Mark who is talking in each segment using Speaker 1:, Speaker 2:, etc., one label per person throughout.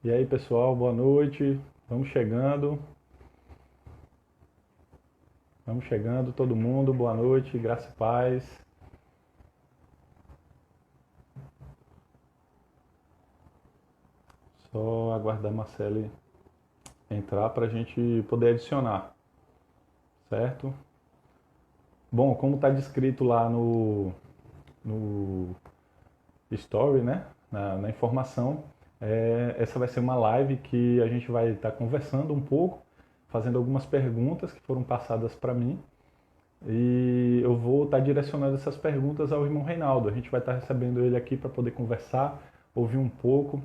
Speaker 1: E aí, pessoal, boa noite. Vamos chegando. Vamos chegando, todo mundo. Boa noite, graça e paz. Só aguardar a Marcele entrar para a gente poder adicionar, certo? Bom, como está descrito lá no story, né? Na informação, essa vai ser uma live que a gente vai estar conversando um pouco, fazendo algumas perguntas que foram passadas para mim. E eu vou estar direcionando essas perguntas ao irmão Reinaldo. A gente vai estar recebendo ele aqui para poder conversar, ouvir um pouco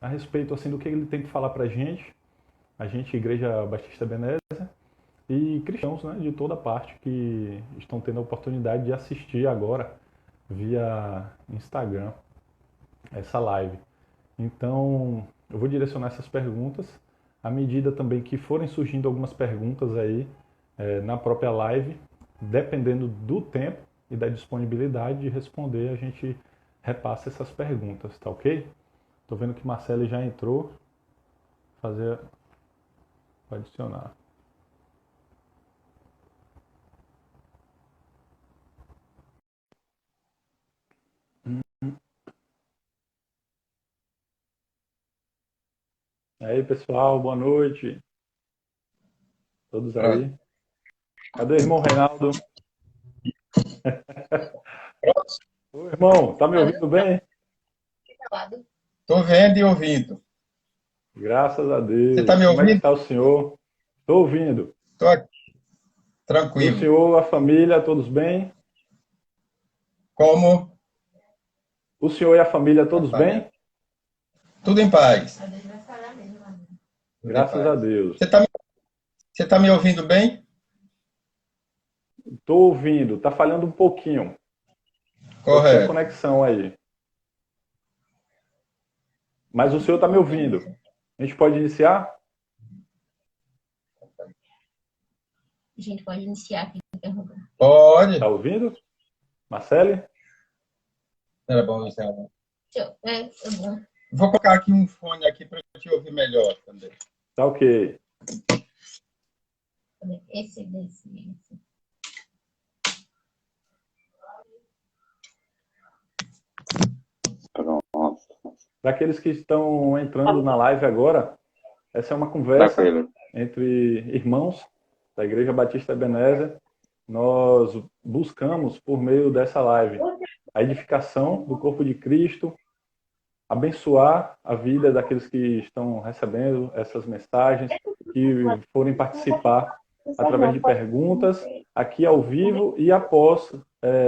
Speaker 1: a respeito assim do que ele tem que falar para a gente, Igreja Batista Benézia, e cristãos, né, de toda parte que estão tendo a oportunidade de assistir agora via Instagram essa live. Então, eu vou direcionar essas perguntas à medida também que forem surgindo algumas perguntas aí na própria live, dependendo do tempo e da disponibilidade de responder, a gente repassa essas perguntas, tá ok? Tô vendo que Marcelo já entrou, fazer, adicionar. E aí, pessoal, boa noite. Todos
Speaker 2: Pronto.
Speaker 1: aí? Cadê o irmão Reinaldo? Ô, irmão, tá me ouvindo bem?
Speaker 2: Estou vendo e ouvindo.
Speaker 1: Graças a
Speaker 2: Você está
Speaker 1: Deus.
Speaker 2: me
Speaker 1: Como é que
Speaker 2: ouvindo?
Speaker 1: tá o senhor? Estou ouvindo.
Speaker 2: Estou aqui,
Speaker 1: E o
Speaker 2: tranquilo.
Speaker 1: senhor, a família, todos bem?
Speaker 2: Como?
Speaker 1: O senhor e a família, todos
Speaker 2: Atrapalhando.
Speaker 1: bem?
Speaker 2: Tudo em paz. Tudo em
Speaker 1: Graças a
Speaker 2: paz.
Speaker 1: Deus.
Speaker 2: Você tá me ouvindo bem?
Speaker 1: Estou ouvindo. Tá falhando um pouquinho. Pode ser a
Speaker 2: Correto.
Speaker 1: conexão aí. Mas o senhor está me ouvindo. A gente pode iniciar?
Speaker 3: A gente pode iniciar aqui.
Speaker 1: Tá
Speaker 2: Pode.
Speaker 1: ouvindo? Marcele?
Speaker 2: Era bom isso. Né?
Speaker 3: É bom.
Speaker 2: Vou colocar aqui um fone aqui para te ouvir melhor também.
Speaker 1: Tá ok.
Speaker 3: Esse.
Speaker 1: Para aqueles que estão entrando na live agora, essa é uma conversa
Speaker 2: Tranquilo.
Speaker 1: entre irmãos da Igreja Batista Ebenezer. Nós buscamos, por meio dessa live, a edificação do corpo de Cristo, abençoar a vida daqueles que estão recebendo essas mensagens, que forem participar através de perguntas, aqui ao vivo e após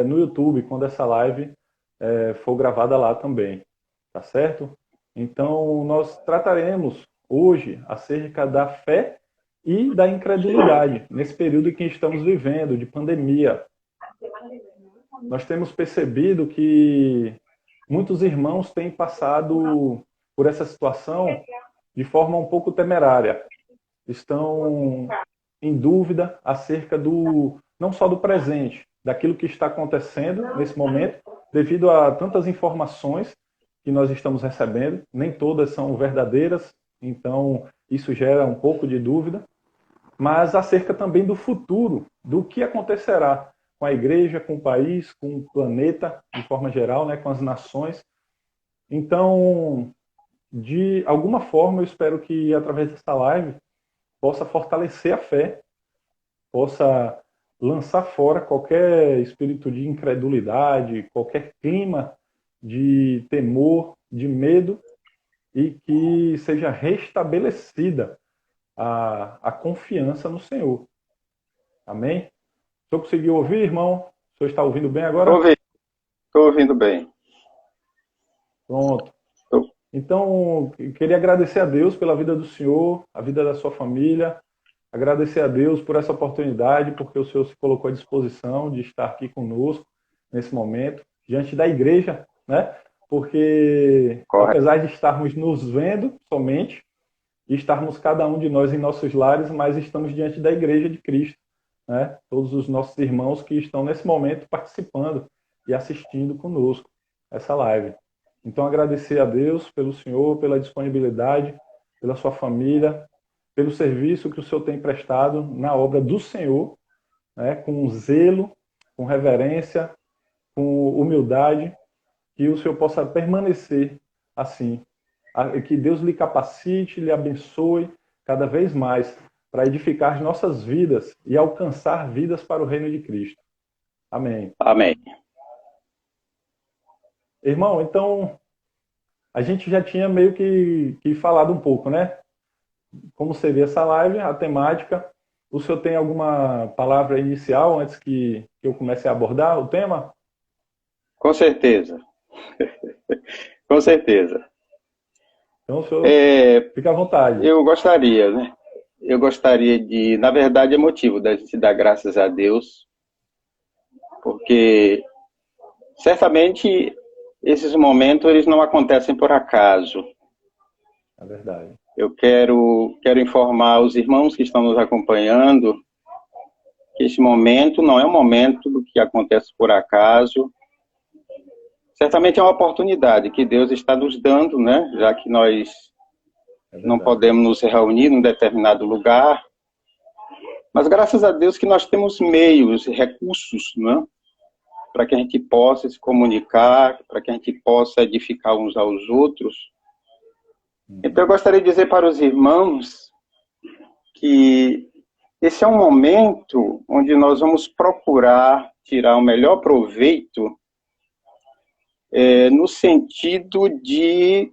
Speaker 1: no YouTube, quando essa live for gravada lá também, tá certo? Então, nós trataremos hoje acerca da fé e da incredulidade, nesse período em que estamos vivendo, de pandemia. Nós temos percebido que muitos irmãos têm passado por essa situação de forma um pouco temerária. Estão em dúvida acerca do não só do presente, daquilo que está acontecendo nesse momento, devido a tantas informações que nós estamos recebendo, nem todas são verdadeiras, então isso gera um pouco de dúvida, mas acerca também do futuro, do que acontecerá com a igreja, com o país, com o planeta, de forma geral, né, com as nações. Então, de alguma forma, eu espero que através dessa live possa fortalecer a fé, possa lançar fora qualquer espírito de incredulidade, qualquer clima de temor, de medo, e que seja restabelecida a confiança no Senhor. Amém? O senhor conseguiu ouvir, irmão? O senhor está ouvindo bem agora?
Speaker 2: Estou ouvindo bem.
Speaker 1: Pronto.
Speaker 2: Tô.
Speaker 1: Então, queria agradecer a Deus pela vida do senhor, a vida da sua família, agradecer a Deus por essa oportunidade, porque o senhor se colocou à disposição de estar aqui conosco nesse momento, diante da igreja, né? Porque,
Speaker 2: Correto.
Speaker 1: apesar de estarmos nos vendo somente, e estarmos cada um de nós em nossos lares, mas estamos diante da igreja de Cristo, né? Todos os nossos irmãos que estão nesse momento participando e assistindo conosco essa live. Então, agradecer a Deus pelo senhor, pela disponibilidade, pela sua família, pelo serviço que o senhor tem prestado na obra do Senhor, né, com zelo, com reverência, com humildade, que o senhor possa permanecer assim. Que Deus lhe capacite, lhe abençoe cada vez mais para edificar as nossas vidas e alcançar vidas para o reino de Cristo. Amém.
Speaker 4: Amém.
Speaker 1: Irmão, então, a gente já tinha meio que falado um pouco, né? Como seria essa live, a temática. O senhor tem alguma palavra inicial antes que eu comece a abordar o tema?
Speaker 4: Com certeza. Com certeza.
Speaker 1: Então, o senhor fica à vontade.
Speaker 4: Eu gostaria, né? Eu gostaria de, na verdade, é motivo da gente dar graças a Deus, porque certamente esses momentos eles não acontecem por acaso.
Speaker 1: É verdade.
Speaker 4: Eu quero informar os irmãos que estão nos acompanhando que esse momento não é um momento do que acontece por acaso. Certamente é uma oportunidade que Deus está nos dando, né? Já que nós não podemos nos reunir num determinado lugar. Mas graças a Deus que nós temos meios, recursos, né? Para que a gente possa se comunicar, para que a gente possa edificar uns aos outros. Então eu gostaria de dizer para os irmãos que esse é um momento onde nós vamos procurar tirar o melhor proveito no sentido de...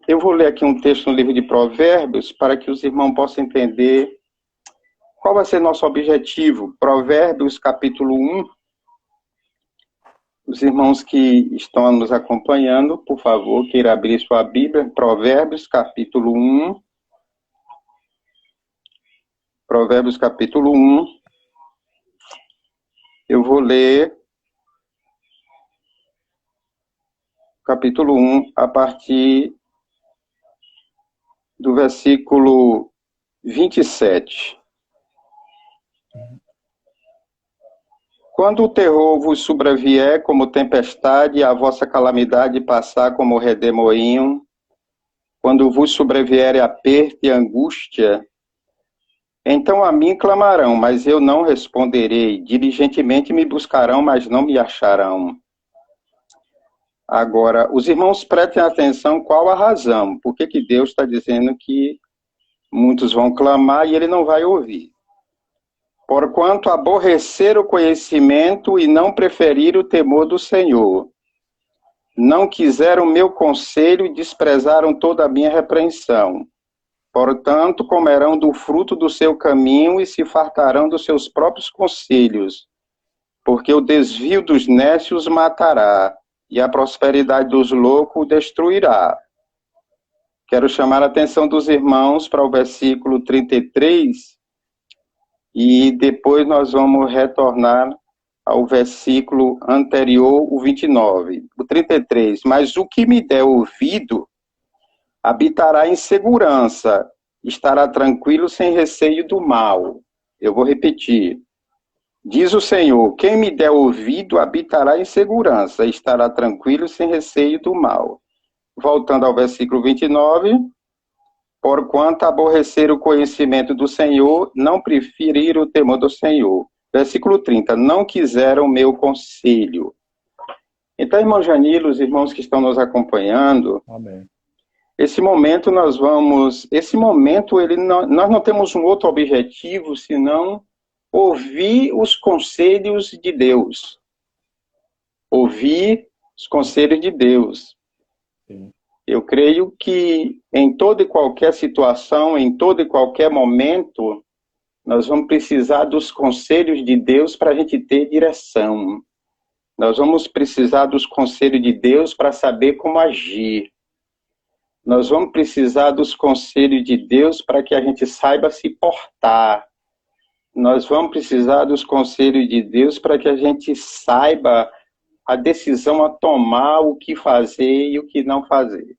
Speaker 4: Eu vou ler aqui um texto no livro de Provérbios para que os irmãos possam entender qual vai ser nosso objetivo. Provérbios, capítulo 1. Os irmãos que estão nos acompanhando, por favor, queira abrir sua Bíblia. Provérbios, capítulo 1. Provérbios, capítulo 1. Eu vou ler capítulo 1 a partir do versículo 27. Quando o terror vos sobrevier como tempestade, e a vossa calamidade passar como redemoinho, quando vos sobrevier aperto e angústia, então a mim clamarão, mas eu não responderei. Diligentemente me buscarão, mas não me acharão. Agora, os irmãos prestem atenção qual a razão. Por que Deus está dizendo que muitos vão clamar e ele não vai ouvir? Porquanto aborrecer o conhecimento e não preferir o temor do Senhor. Não quiseram o meu conselho e desprezaram toda a minha repreensão. Portanto, comerão do fruto do seu caminho e se fartarão dos seus próprios conselhos. Porque o desvio dos nécios matará, e a prosperidade dos loucos o destruirá. Quero chamar a atenção dos irmãos para o versículo 33, e depois nós vamos retornar ao versículo anterior, o 29. O 33, mas o que me der ouvido habitará em segurança, estará tranquilo sem receio do mal. Eu vou repetir. Diz o Senhor, quem me der ouvido habitará em segurança, estará tranquilo sem receio do mal. Voltando ao versículo 29, porquanto aborrecer o conhecimento do Senhor, não preferir o temor do Senhor. Versículo 30, não quiseram o meu conselho. Então, irmão Janilo, os irmãos que estão nos acompanhando,
Speaker 1: Amém.
Speaker 4: Esse momento nós não temos um outro objetivo, senão ouvir os conselhos de Deus. Ouvir os conselhos de Deus.
Speaker 1: Sim.
Speaker 4: Eu creio que em toda e qualquer situação, em todo e qualquer momento, nós vamos precisar dos conselhos de Deus para a gente ter direção. Nós vamos precisar dos conselhos de Deus para saber como agir. Nós vamos precisar dos conselhos de Deus para que a gente saiba se portar. Nós vamos precisar dos conselhos de Deus para que a gente saiba a decisão a tomar, o que fazer e o que não fazer.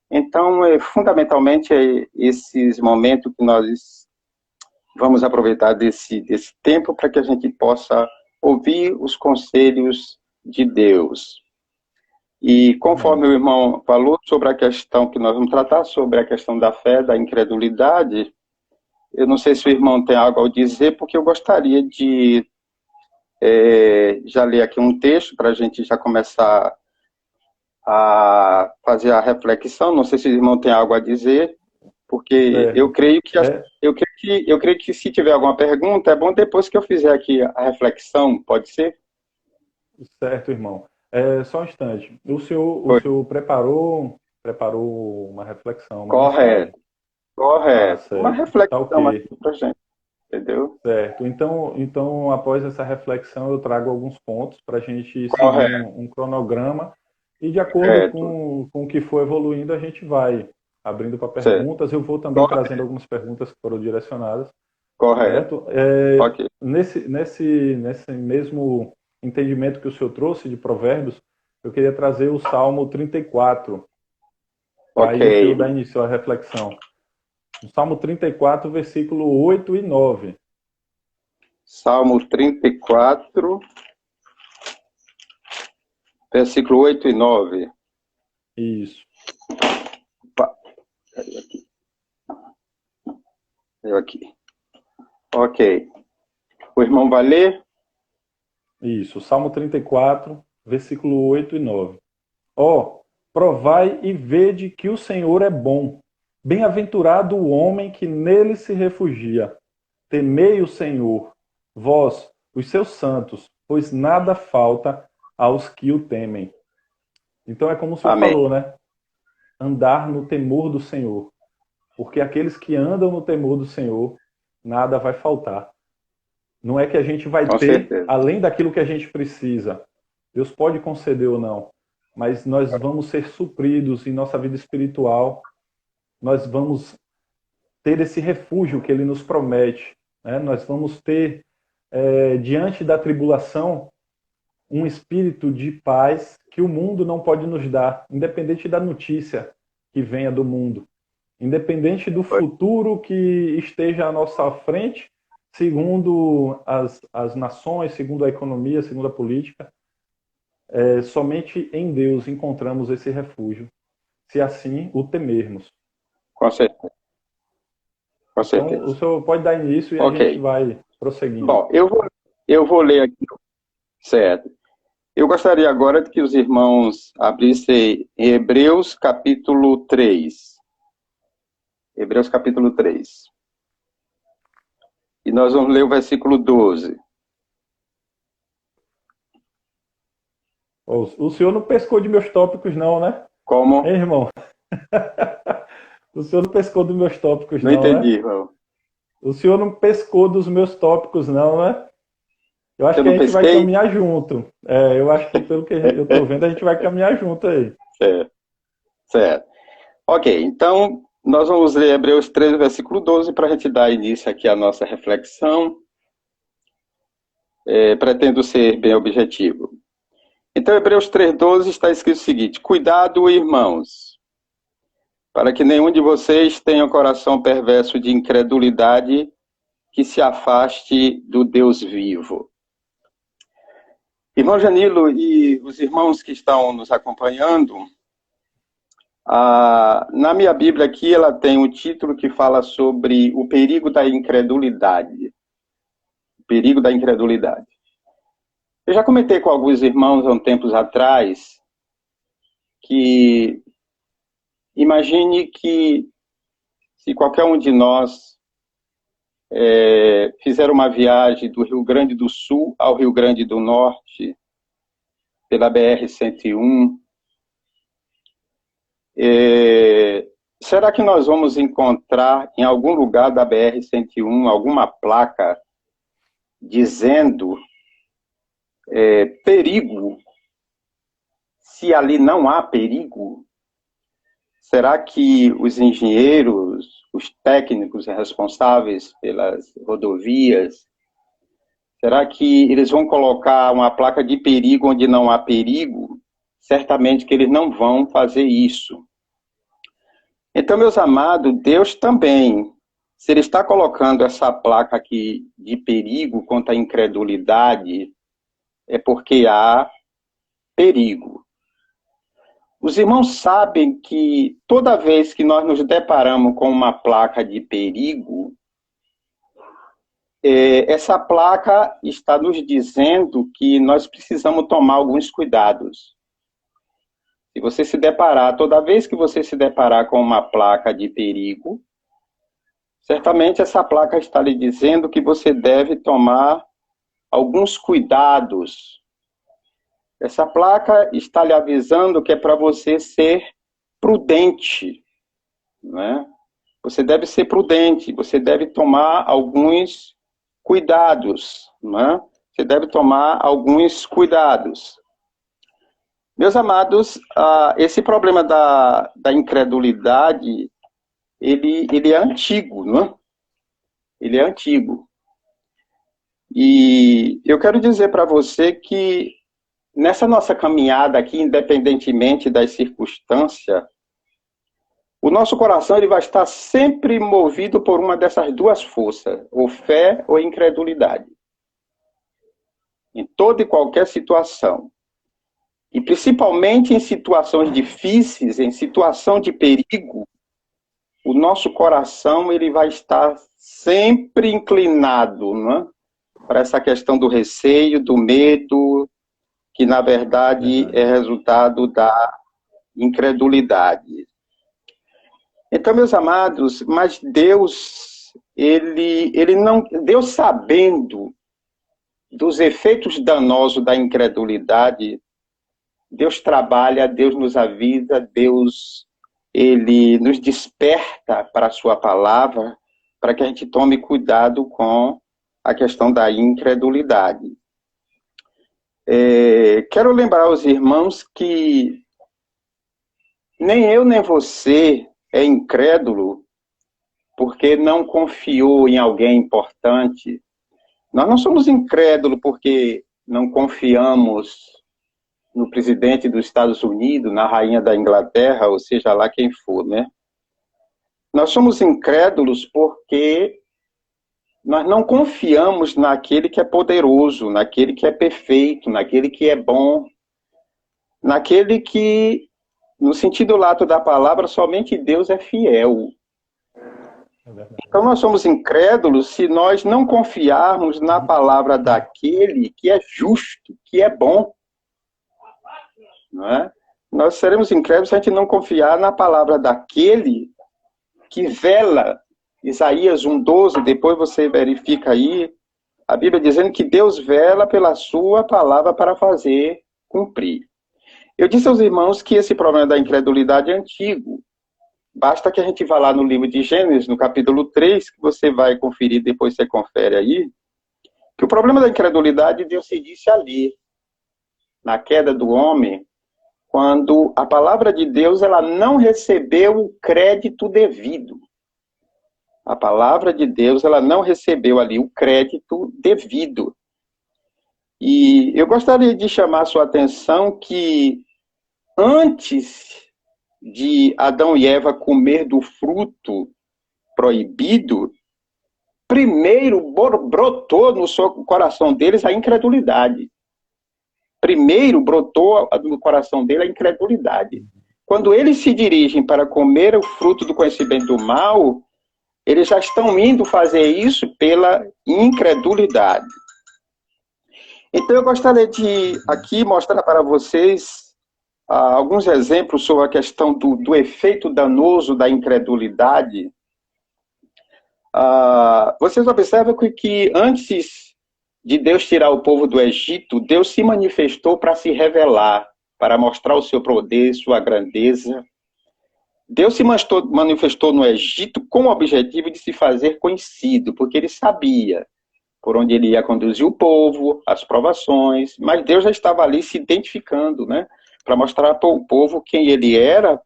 Speaker 4: Então, fundamentalmente, esses momentos que nós vamos aproveitar desse tempo para que a gente possa ouvir os conselhos de Deus. E conforme o irmão falou sobre a questão que nós vamos tratar, sobre a questão da fé, da incredulidade, eu não sei se o irmão tem algo a dizer, porque eu gostaria de já ler aqui um texto para a gente já começar a fazer a reflexão. Não sei se o irmão tem algo a dizer, porque eu creio que eu creio que se tiver alguma pergunta, é bom depois que eu fizer aqui a reflexão, pode ser?
Speaker 1: Certo, irmão. Só um instante. O senhor preparou uma reflexão, uma mensagem.
Speaker 4: Correto. Uma reflexão
Speaker 1: tá okay.
Speaker 4: aqui pra gente, entendeu?
Speaker 1: Certo. Então, após essa reflexão, eu trago alguns pontos para a gente seguir um cronograma e, de acordo com o que for evoluindo, a gente vai abrindo para perguntas. Certo. Eu vou também trazendo algumas perguntas que foram direcionadas.
Speaker 4: Correto.
Speaker 1: Okay. Nesse mesmo entendimento que o senhor trouxe de Provérbios, eu queria trazer o Salmo 34. Aí eu dar início à reflexão. O Salmo 34, versículo 8 e 9.
Speaker 4: Salmo 34, versículo 8 e 9.
Speaker 1: Isso.
Speaker 4: Opa. Eu aqui. Ok. O irmão vai ler?
Speaker 1: Isso. Salmo 34, versículo 8 e 9. Provai e vede que o Senhor é bom. Bem-aventurado o homem que nele se refugia. Temei o Senhor, vós, os seus santos, pois nada falta aos que o temem. Então é como o senhor falou, né? Andar no temor do Senhor. Porque aqueles que andam no temor do Senhor, nada vai faltar. Não é que a gente vai ter, além daquilo que a gente precisa. Deus pode conceder ou não. Mas nós vamos ser supridos em nossa vida espiritual. Nós vamos ter esse refúgio que Ele nos promete. Né? Nós vamos ter, diante da tribulação, um espírito de paz que o mundo não pode nos dar, independente da notícia que venha do mundo. Independente do futuro que esteja à nossa frente, segundo as nações, segundo a economia, segundo a política, somente em Deus encontramos esse refúgio, se assim o temermos.
Speaker 4: Com certeza. Com certeza.
Speaker 1: Então, o senhor pode dar início e a gente vai prosseguindo.
Speaker 4: Bom, eu vou ler aqui. Certo. Eu gostaria agora de que os irmãos abrissem em Hebreus capítulo 3. Hebreus capítulo 3. E nós vamos ler o versículo 12.
Speaker 1: O senhor não pescou de meus tópicos não, né?
Speaker 4: Como?
Speaker 1: Hein, irmão? O senhor não pescou dos meus tópicos não,
Speaker 4: entendi,
Speaker 1: né?
Speaker 4: irmão.
Speaker 1: O senhor não pescou dos meus tópicos não, né? Eu acho que a gente vai caminhar junto. Eu acho que pelo que eu estou vendo, a gente vai caminhar junto aí.
Speaker 4: Certo. Ok, então nós vamos ler Hebreus 3, versículo 12, para a gente dar início aqui à nossa reflexão. Pretendo ser bem objetivo. Então, Hebreus 3,12 está escrito o seguinte: cuidado, irmãos, para que nenhum de vocês tenha um coração perverso de incredulidade que se afaste do Deus vivo. Irmão Janilo e os irmãos que estão nos acompanhando, na minha Bíblia aqui ela tem um título que fala sobre o perigo da incredulidade. O perigo da incredulidade. Eu já comentei com alguns irmãos há um tempos atrás que imagine que se qualquer um de nós fizer uma viagem do Rio Grande do Sul ao Rio Grande do Norte, pela BR-101, será que nós vamos encontrar em algum lugar da BR-101 alguma placa dizendo perigo, se ali não há perigo? Será que os engenheiros, os técnicos responsáveis pelas rodovias, será que eles vão colocar uma placa de perigo onde não há perigo? Certamente que eles não vão fazer isso. Então, meus amados, Deus também, se Ele está colocando essa placa aqui de perigo contra a incredulidade, é porque há perigo. Os irmãos sabem que toda vez que nós nos deparamos com uma placa de perigo, essa placa está nos dizendo que nós precisamos tomar alguns cuidados. Se você se deparar, toda vez que você se deparar com uma placa de perigo, certamente essa placa está lhe dizendo que você deve tomar alguns cuidados. Essa placa está lhe avisando que é para você ser prudente, né? Você deve ser prudente, você deve tomar alguns cuidados, né? Você deve tomar alguns cuidados. Meus amados, esse problema da incredulidade, ele é antigo, né? Ele é antigo. E eu quero dizer para você que nessa nossa caminhada aqui, independentemente das circunstâncias, o nosso coração ele vai estar sempre movido por uma dessas duas forças, ou fé ou incredulidade. Em toda e qualquer situação. E principalmente em situações difíceis, em situação de perigo, o nosso coração ele vai estar sempre inclinado, né, para essa questão do receio, do medo, que na verdade é resultado da incredulidade. Então, meus amados, mas Deus, Deus sabendo dos efeitos danosos da incredulidade, Deus trabalha, Deus nos avisa, Deus, ele nos desperta para a sua palavra, para que a gente tome cuidado com a questão da incredulidade. Quero lembrar aos irmãos que nem eu nem você é incrédulo porque não confiou em alguém importante. Nós não somos incrédulos porque não confiamos no presidente dos Estados Unidos, na rainha da Inglaterra, ou seja lá quem for, né? Nós somos incrédulos porque nós não confiamos naquele que é poderoso, naquele que é perfeito, naquele que é bom, naquele que, no sentido lato da palavra, somente Deus é fiel. Então nós somos incrédulos se nós não confiarmos na palavra daquele que é justo, que é bom. Não é? Nós seremos incrédulos se a gente não confiar na palavra daquele que vela. Isaías 1:12, depois você verifica aí, a Bíblia dizendo que Deus vela pela sua palavra para fazer cumprir. Eu disse aos irmãos que esse problema da incredulidade é antigo. Basta que a gente vá lá no livro de Gênesis, no capítulo 3, que você vai conferir, depois você confere aí, que o problema da incredulidade Deus se disse ali, na queda do homem, quando a palavra de Deus ela não recebeu o crédito devido. A palavra de Deus ela não recebeu ali o crédito devido. E eu gostaria de chamar a sua atenção que antes de Adão e Eva comer do fruto proibido, primeiro brotou no coração deles a incredulidade. Primeiro brotou no coração dele a incredulidade. Quando eles se dirigem para comer o fruto do conhecimento do mal, eles já estão indo fazer isso pela incredulidade. Então eu gostaria de aqui mostrar para vocês alguns exemplos sobre a questão do efeito danoso da incredulidade. Vocês observam que antes de Deus tirar o povo do Egito, Deus se manifestou para se revelar, para mostrar o seu poder, sua grandeza. Deus se manifestou no Egito com o objetivo de se fazer conhecido, porque ele sabia por onde ele ia conduzir o povo, as provações, mas Deus já estava ali se identificando, né? Para mostrar para o povo quem ele era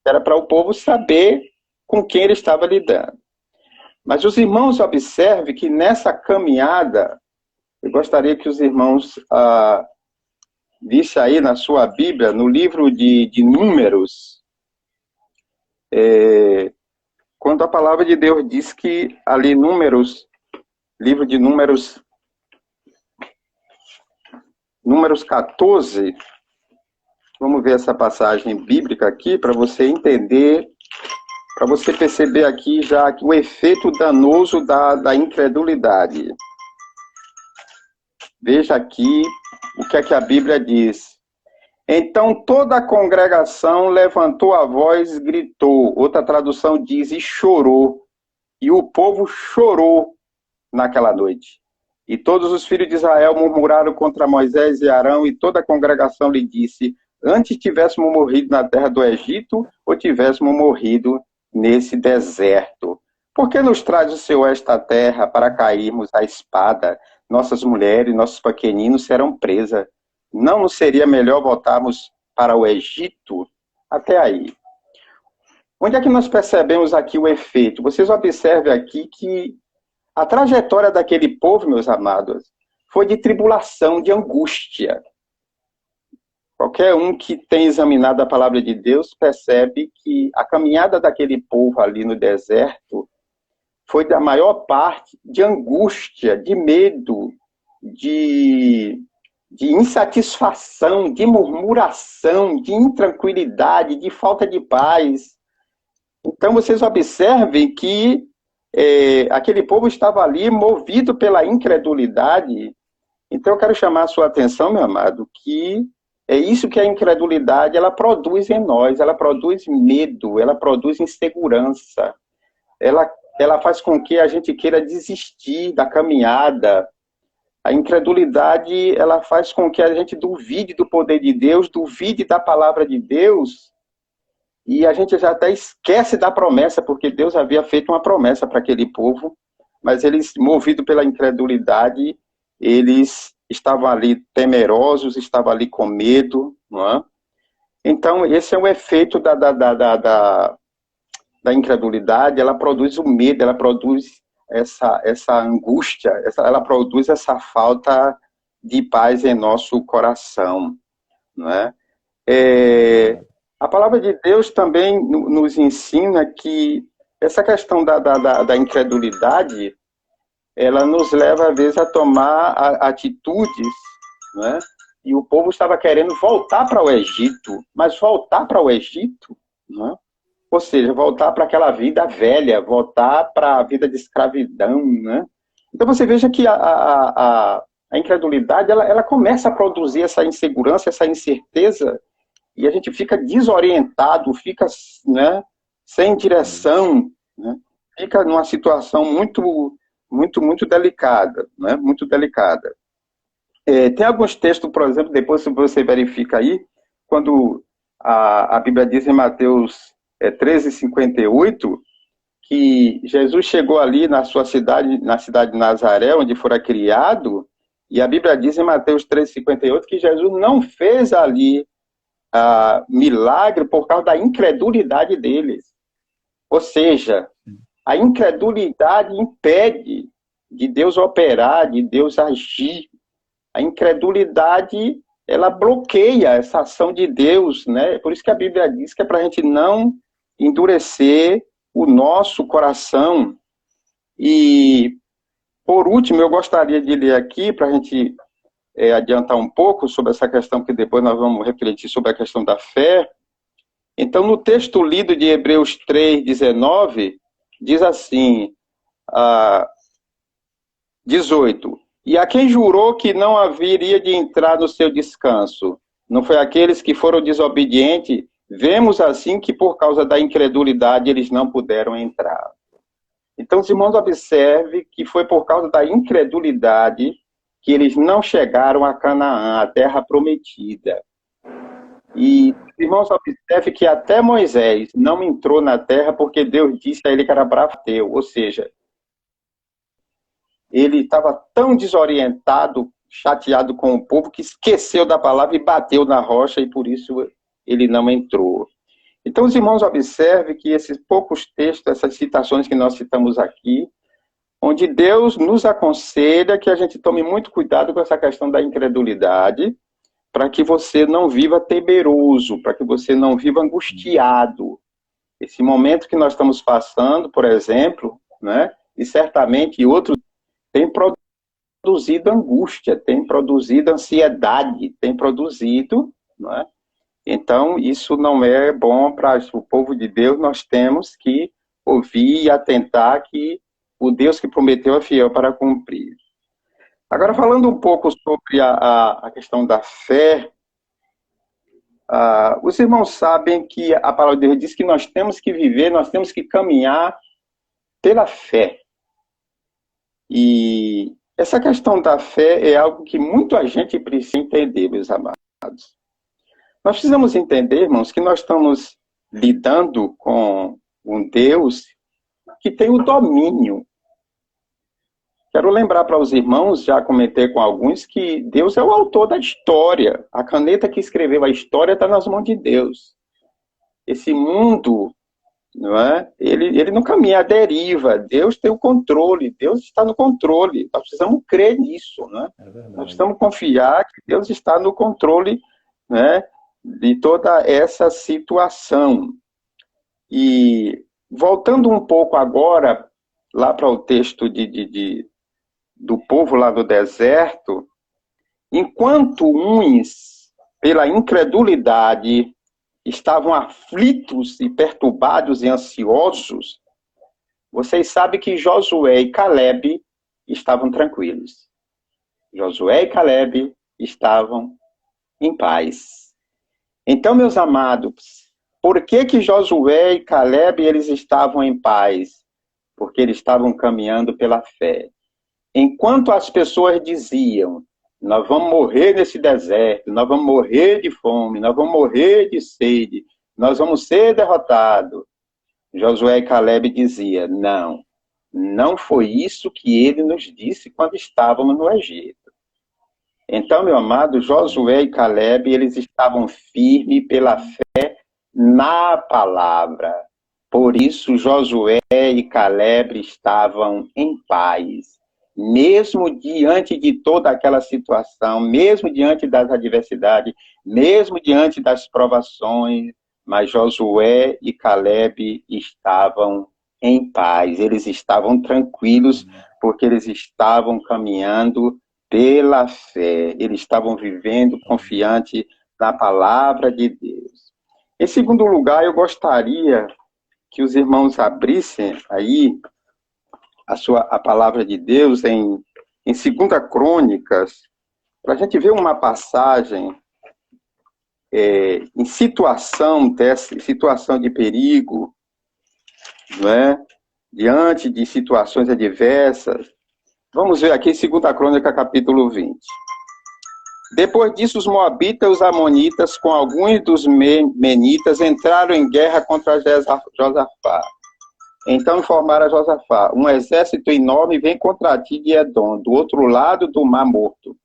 Speaker 4: para o povo saber com quem ele estava lidando. Mas os irmãos observem que nessa caminhada, eu gostaria que os irmãos vissem aí na sua Bíblia, no livro de Números, quando a palavra de Deus diz que ali Números, livro de Números 14, Vamos ver essa passagem bíblica aqui para você entender, para você perceber aqui já o efeito danoso da incredulidade. Veja aqui o que é que a Bíblia diz. Então toda a congregação levantou a voz e gritou. Outra tradução diz, e chorou. E o povo chorou naquela noite. E todos os filhos de Israel murmuraram contra Moisés e Arão, e toda a congregação lhe disse, antes tivéssemos morrido na terra do Egito, ou tivéssemos morrido nesse deserto. Por que nos traz o Senhor esta terra para cairmos à espada? Nossas mulheres, nossos pequeninos serão presas. Não nos seria melhor voltarmos para o Egito? Até aí. Onde é que nós percebemos aqui o efeito? Vocês observem aqui que a trajetória daquele povo, meus amados, foi de tribulação, de angústia. Qualquer um que tem examinado a palavra de Deus percebe que a caminhada daquele povo ali no deserto foi da maior parte de angústia, de medo, de insatisfação, de murmuração, de intranquilidade, de falta de paz. Então vocês observem que aquele povo estava ali movido pela incredulidade. Então eu quero chamar a sua atenção, meu amado, que é isso que a incredulidade ela produz em nós, ela produz medo, ela produz insegurança, ela faz com que a gente queira desistir da caminhada. A incredulidade ela faz com que a gente duvide do poder de Deus, duvide da palavra de Deus, e a gente já até esquece da promessa, porque Deus havia feito uma promessa para aquele povo, mas eles, movidos pela incredulidade, eles estavam ali temerosos, estavam ali com medo, não é? Então, esse é o efeito da incredulidade, ela produz o medo, ela produz essa angústia, ela produz essa falta de paz em nosso coração, não é? A palavra de Deus também nos ensina que essa questão da incredulidade, ela nos leva, às vezes, a tomar atitudes, né? E o povo estava querendo voltar para o Egito, mas voltar para o Egito, né? Ou seja, voltar para aquela vida velha, voltar para a vida de escravidão, né? Então você veja que a incredulidade, ela começa a produzir essa insegurança, essa incerteza, e a gente fica desorientado, fica, né, sem direção, né? Fica numa situação muito delicada, né? Muito delicada. Tem alguns textos, por exemplo, depois você verifica aí, quando a Bíblia diz em Mateus 13:58, que Jesus chegou ali na sua cidade, na cidade de Nazaré, onde fora criado, e a Bíblia diz em Mateus 13:58 que Jesus não fez ali milagre por causa da incredulidade deles. Ou seja, a incredulidade impede de Deus operar, de Deus agir. A incredulidade, ela bloqueia essa ação de Deus, né? Por isso que a Bíblia diz que é para a gente não endurecer o nosso coração. E, por último, eu gostaria de ler aqui, para a gente adiantar um pouco sobre essa questão, que depois nós vamos refletir sobre a questão da fé. Então, no texto lido de Hebreus 3:19, diz assim, 18, e a quem jurou que não haveria de entrar no seu descanso, não foi aqueles que foram desobedientes? Vemos assim que por causa da incredulidade eles não puderam entrar. Então, os irmãos, observem que foi por causa da incredulidade que eles não chegaram a Canaã, a terra prometida. E, irmãos, observe que até Moisés não entrou na terra porque Deus disse a ele que era bravateu, ou seja, ele estava tão desorientado, chateado com o povo, que esqueceu da palavra e bateu na rocha, e por isso ele não entrou. Então, os irmãos, observem que esses poucos textos, essas citações que nós citamos aqui, onde Deus nos aconselha que a gente tome muito cuidado com essa questão da incredulidade, para que você não viva temeroso, para que você não viva angustiado. Esse momento que nós estamos passando, por exemplo, né, e certamente outros, tem produzido angústia, tem produzido ansiedade, tem produzido, né, Então, isso não é bom para o povo de Deus. Nós temos que ouvir e atentar que o Deus que prometeu é fiel para cumprir. Agora, falando um pouco sobre a questão da fé, os irmãos sabem que a palavra de Deus diz que nós temos que viver, nós temos que caminhar pela fé. E essa questão da fé é algo que muita gente precisa entender, meus amados. Nós precisamos entender, irmãos, que nós estamos lidando com um Deus que tem o domínio. Quero lembrar para os irmãos, já comentei com alguns, que Deus é o autor da história. A caneta que escreveu a história está nas mãos de Deus. Esse mundo, não é? Ele não caminha à deriva. Deus tem o controle. Deus está no controle. Nós precisamos crer nisso, né? Nós precisamos confiar que Deus está no controle, né, de toda essa situação. E voltando um pouco agora lá para o texto do povo lá do deserto, enquanto uns, pela incredulidade, estavam aflitos e perturbados e ansiosos, vocês sabem que Josué e Caleb estavam tranquilos. Josué e Caleb estavam em paz. Então, meus amados, por que Josué e Caleb eles estavam em paz? Porque eles estavam caminhando pela fé. Enquanto as pessoas diziam, nós vamos morrer nesse deserto, nós vamos morrer de fome, nós vamos morrer de sede, nós vamos ser derrotados, Josué e Caleb diziam, não foi isso que ele nos disse quando estávamos no Egito. Então, meu amado, Josué e Caleb, eles estavam firmes pela fé na palavra. Por isso, Josué e Caleb estavam em paz. Mesmo diante de toda aquela situação, mesmo diante das adversidades, mesmo diante das provações, mas Josué e Caleb estavam em paz. Eles estavam tranquilos, porque eles estavam caminhando pela fé. Eles estavam vivendo confiante na palavra de Deus. Em segundo lugar, eu gostaria que os irmãos abrissem aí a palavra de Deus em 2 Crônicas, para a gente ver uma passagem em situação de perigo, não é? Diante de situações adversas. Vamos ver aqui 2 Crônica, capítulo 20. Depois disso, os moabitas e os amonitas, com alguns dos menitas, entraram em guerra contra Josafá. Então informaram a Josafá, um exército enorme vem contra ti de Edom, do outro lado do Mar Morto.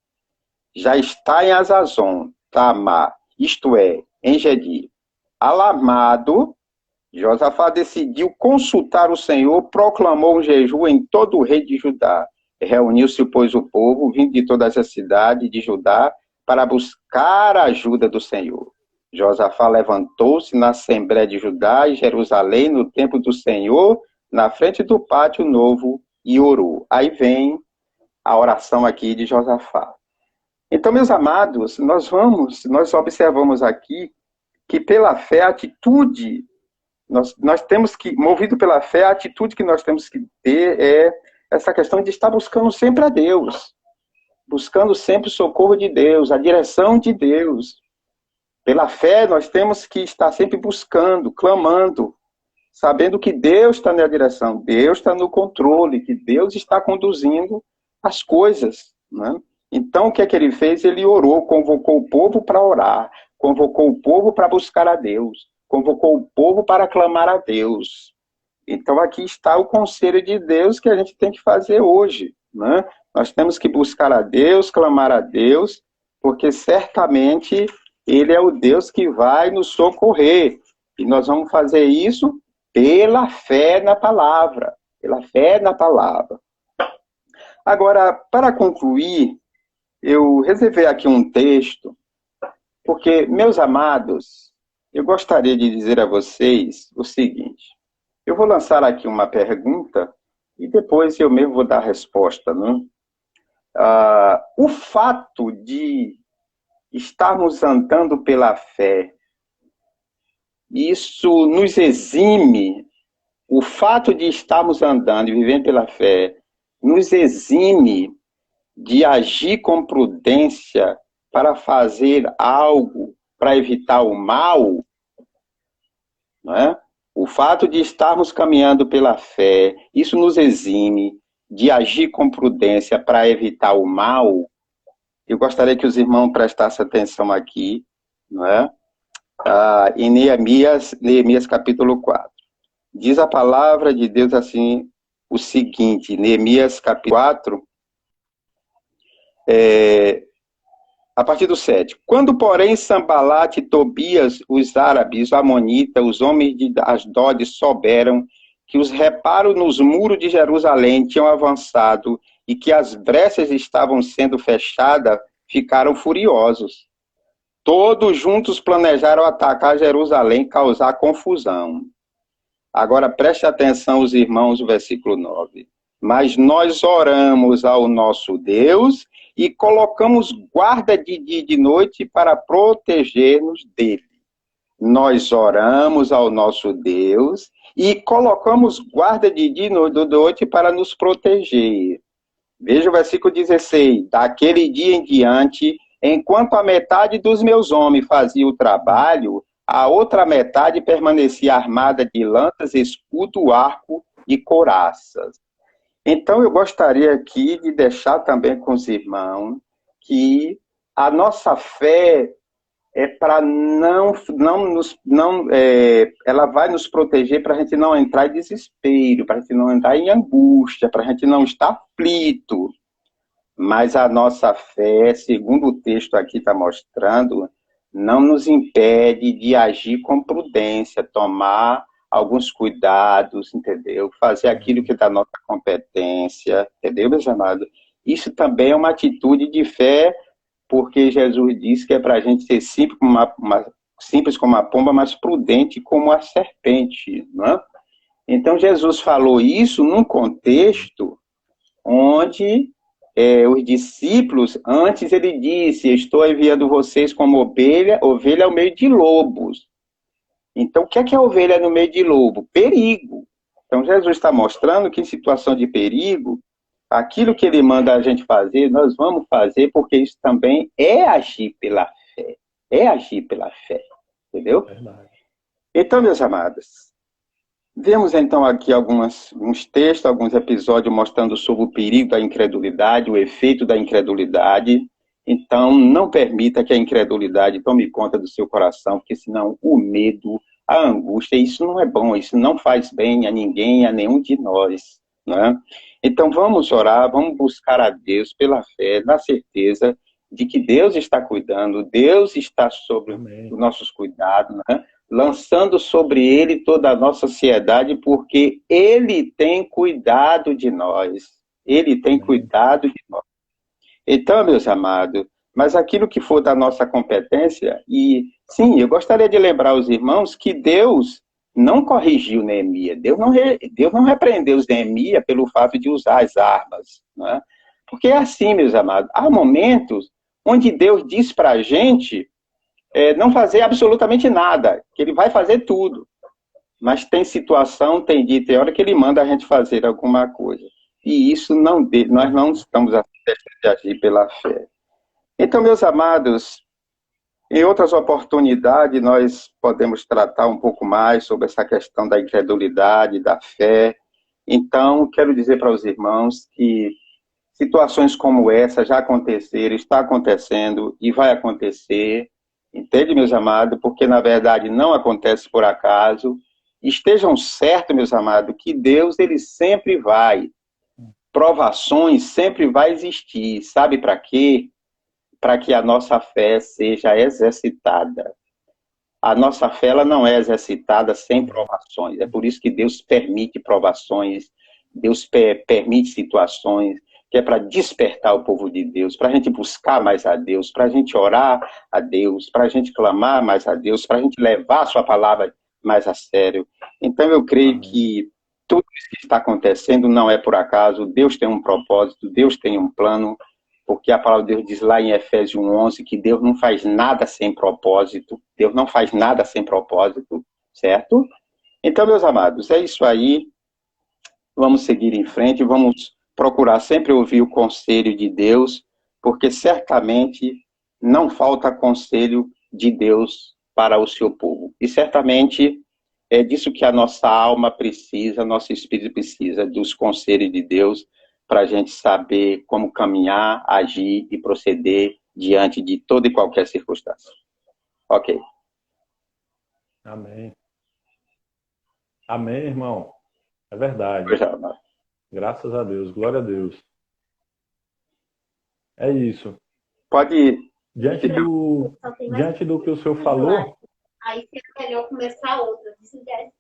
Speaker 4: Já está em Azazon, Tamar, isto é, em Gedi. Alarmado, Josafá decidiu consultar o Senhor, proclamou um jejum em todo o rei de Judá. Reuniu-se, pois, o povo, vindo de todas as cidades de Judá, para buscar a ajuda do Senhor. Josafá levantou-se na Assembleia de Judá e Jerusalém, no templo do Senhor, na frente do pátio novo, e orou. Aí vem a oração aqui de Josafá. Então, meus amados, nós observamos aqui que pela fé, a atitude, nós temos que, movido pela fé, a atitude que nós temos que ter é essa questão de estar buscando sempre a Deus, buscando sempre o socorro de Deus, a direção de Deus. Pela fé, nós temos que estar sempre buscando, clamando, sabendo que Deus está na direção, Deus está no controle, que Deus está conduzindo as coisas, né? Então, o que é que ele fez? Ele orou, convocou o povo para orar, convocou o povo para buscar a Deus, convocou o povo para clamar a Deus. Então, aqui está o conselho de Deus que a gente tem que fazer hoje, né? Nós temos que buscar a Deus, clamar a Deus, porque certamente Ele é o Deus que vai nos socorrer. E nós vamos fazer isso pela fé na palavra. Pela fé na palavra. Agora, para concluir, eu reservei aqui um texto, porque, meus amados, eu gostaria de dizer a vocês o seguinte. Eu vou lançar aqui uma pergunta e depois eu mesmo vou dar a resposta, né? O fato de estarmos andando pela fé isso nos exime, o fato de estarmos andando e vivendo pela fé, nos exime de agir com prudência para fazer algo para evitar o mal, não é? O fato de estarmos caminhando pela fé, isso nos exime de agir com prudência para evitar o mal. Eu gostaria que os irmãos prestassem atenção aqui, não é? Em Neemias capítulo 4. Diz a palavra de Deus assim, o seguinte, Neemias capítulo 4, a partir do 7. Quando, porém, Sambalate, Tobias, os árabes, os amonitas, os homens de Asdod souberam que os reparos nos muros de Jerusalém tinham avançado e que as brechas estavam sendo fechadas, ficaram furiosos. Todos juntos planejaram atacar Jerusalém e causar confusão. Agora preste atenção, os irmãos, o versículo 9. Mas nós oramos ao nosso Deus e colocamos guarda de dia e de noite para proteger-nos dele. Nós oramos ao nosso Deus e colocamos guarda de dia e de noite para nos proteger. Veja o versículo 16. Daquele dia em diante, enquanto a metade dos meus homens fazia o trabalho, a outra metade permanecia armada de lanças, escudo, arco e couraças. Então, eu gostaria aqui de deixar também com os irmãos que a nossa fé é para ela vai nos proteger para a gente não entrar em desespero, para a gente não entrar em angústia, para a gente não estar aflito. Mas a nossa fé, segundo o texto aqui está mostrando, não nos impede de agir com prudência, tomar alguns cuidados, entendeu? Fazer aquilo que é da nossa competência, entendeu, meus amados? Isso também é uma atitude de fé, porque Jesus disse que é para a gente ser simples como uma pomba, mas prudente como a serpente, não é? Então, Jesus falou isso num contexto onde os discípulos, antes ele disse, estou enviando vocês como ovelha ao meio de lobos. Então, o que é a ovelha no meio de lobo? Perigo. Então, Jesus está mostrando que em situação de perigo, aquilo que ele manda a gente fazer, nós vamos fazer, porque isso também é agir pela fé. É agir pela fé. Entendeu?
Speaker 1: Verdade.
Speaker 4: Então, meus amados, vemos então aqui alguns textos, alguns episódios mostrando sobre o perigo da incredulidade, o efeito da incredulidade. Então, não permita que a incredulidade tome conta do seu coração, porque senão o medo, a angústia, isso não é bom, isso não faz bem a ninguém, a nenhum de nós, né? Então, vamos orar, vamos buscar a Deus pela fé, na certeza de que Deus está cuidando, Deus está sobre os nossos cuidados, né? Lançando sobre Ele toda a nossa ansiedade, porque Ele tem cuidado de nós. Ele tem cuidado de nós. Então, meus amados, mas aquilo que for da nossa competência, e sim, eu gostaria de lembrar aos irmãos que Deus não corrigiu Neemias, Deus não repreendeu Neemias pelo fato de usar as armas, né? Porque é assim, meus amados, há momentos onde Deus diz para a gente não fazer absolutamente nada, que Ele vai fazer tudo, mas tem situação, tem dia, tem hora que Ele manda a gente fazer alguma coisa. E isso nós não estamos a de agir pela fé. Então, meus amados, em outras oportunidades nós podemos tratar um pouco mais sobre essa questão da incredulidade, da fé. Então, quero dizer para os irmãos que situações como essa já aconteceram, está acontecendo e vai acontecer. Entende, meus amados? Porque, na verdade, não acontece por acaso. Estejam certos, meus amados, que Deus, Ele sempre vai. Provações sempre vai existir. Sabe para quê? Para que a nossa fé seja exercitada. A nossa fé ela não é exercitada sem provações. É por isso que Deus permite provações, Deus permite situações, que é para despertar o povo de Deus, para a gente buscar mais a Deus, para a gente orar a Deus, para a gente clamar mais a Deus, para a gente levar a sua palavra mais a sério. Então eu creio que tudo isso que está acontecendo não é por acaso. Deus tem um propósito, Deus tem um plano, porque a palavra de Deus diz lá em Efésios 1:11 que Deus não faz nada sem propósito. Deus não faz nada sem propósito. certo? Então, meus amados, é isso aí. Vamos seguir em frente, vamos procurar sempre ouvir o conselho de Deus, porque certamente não falta conselho de Deus para o seu povo. E certamente é disso que a nossa alma precisa, nosso espírito precisa, dos conselhos de Deus, para a gente saber como caminhar, agir e proceder diante de toda e qualquer circunstância. Ok.
Speaker 1: Amém. Amém, irmão. É verdade. Graças a Deus. Glória a Deus. É isso.
Speaker 4: Pode ir.
Speaker 1: Diante do que o senhor falou...
Speaker 3: Aí fica melhor começar outra.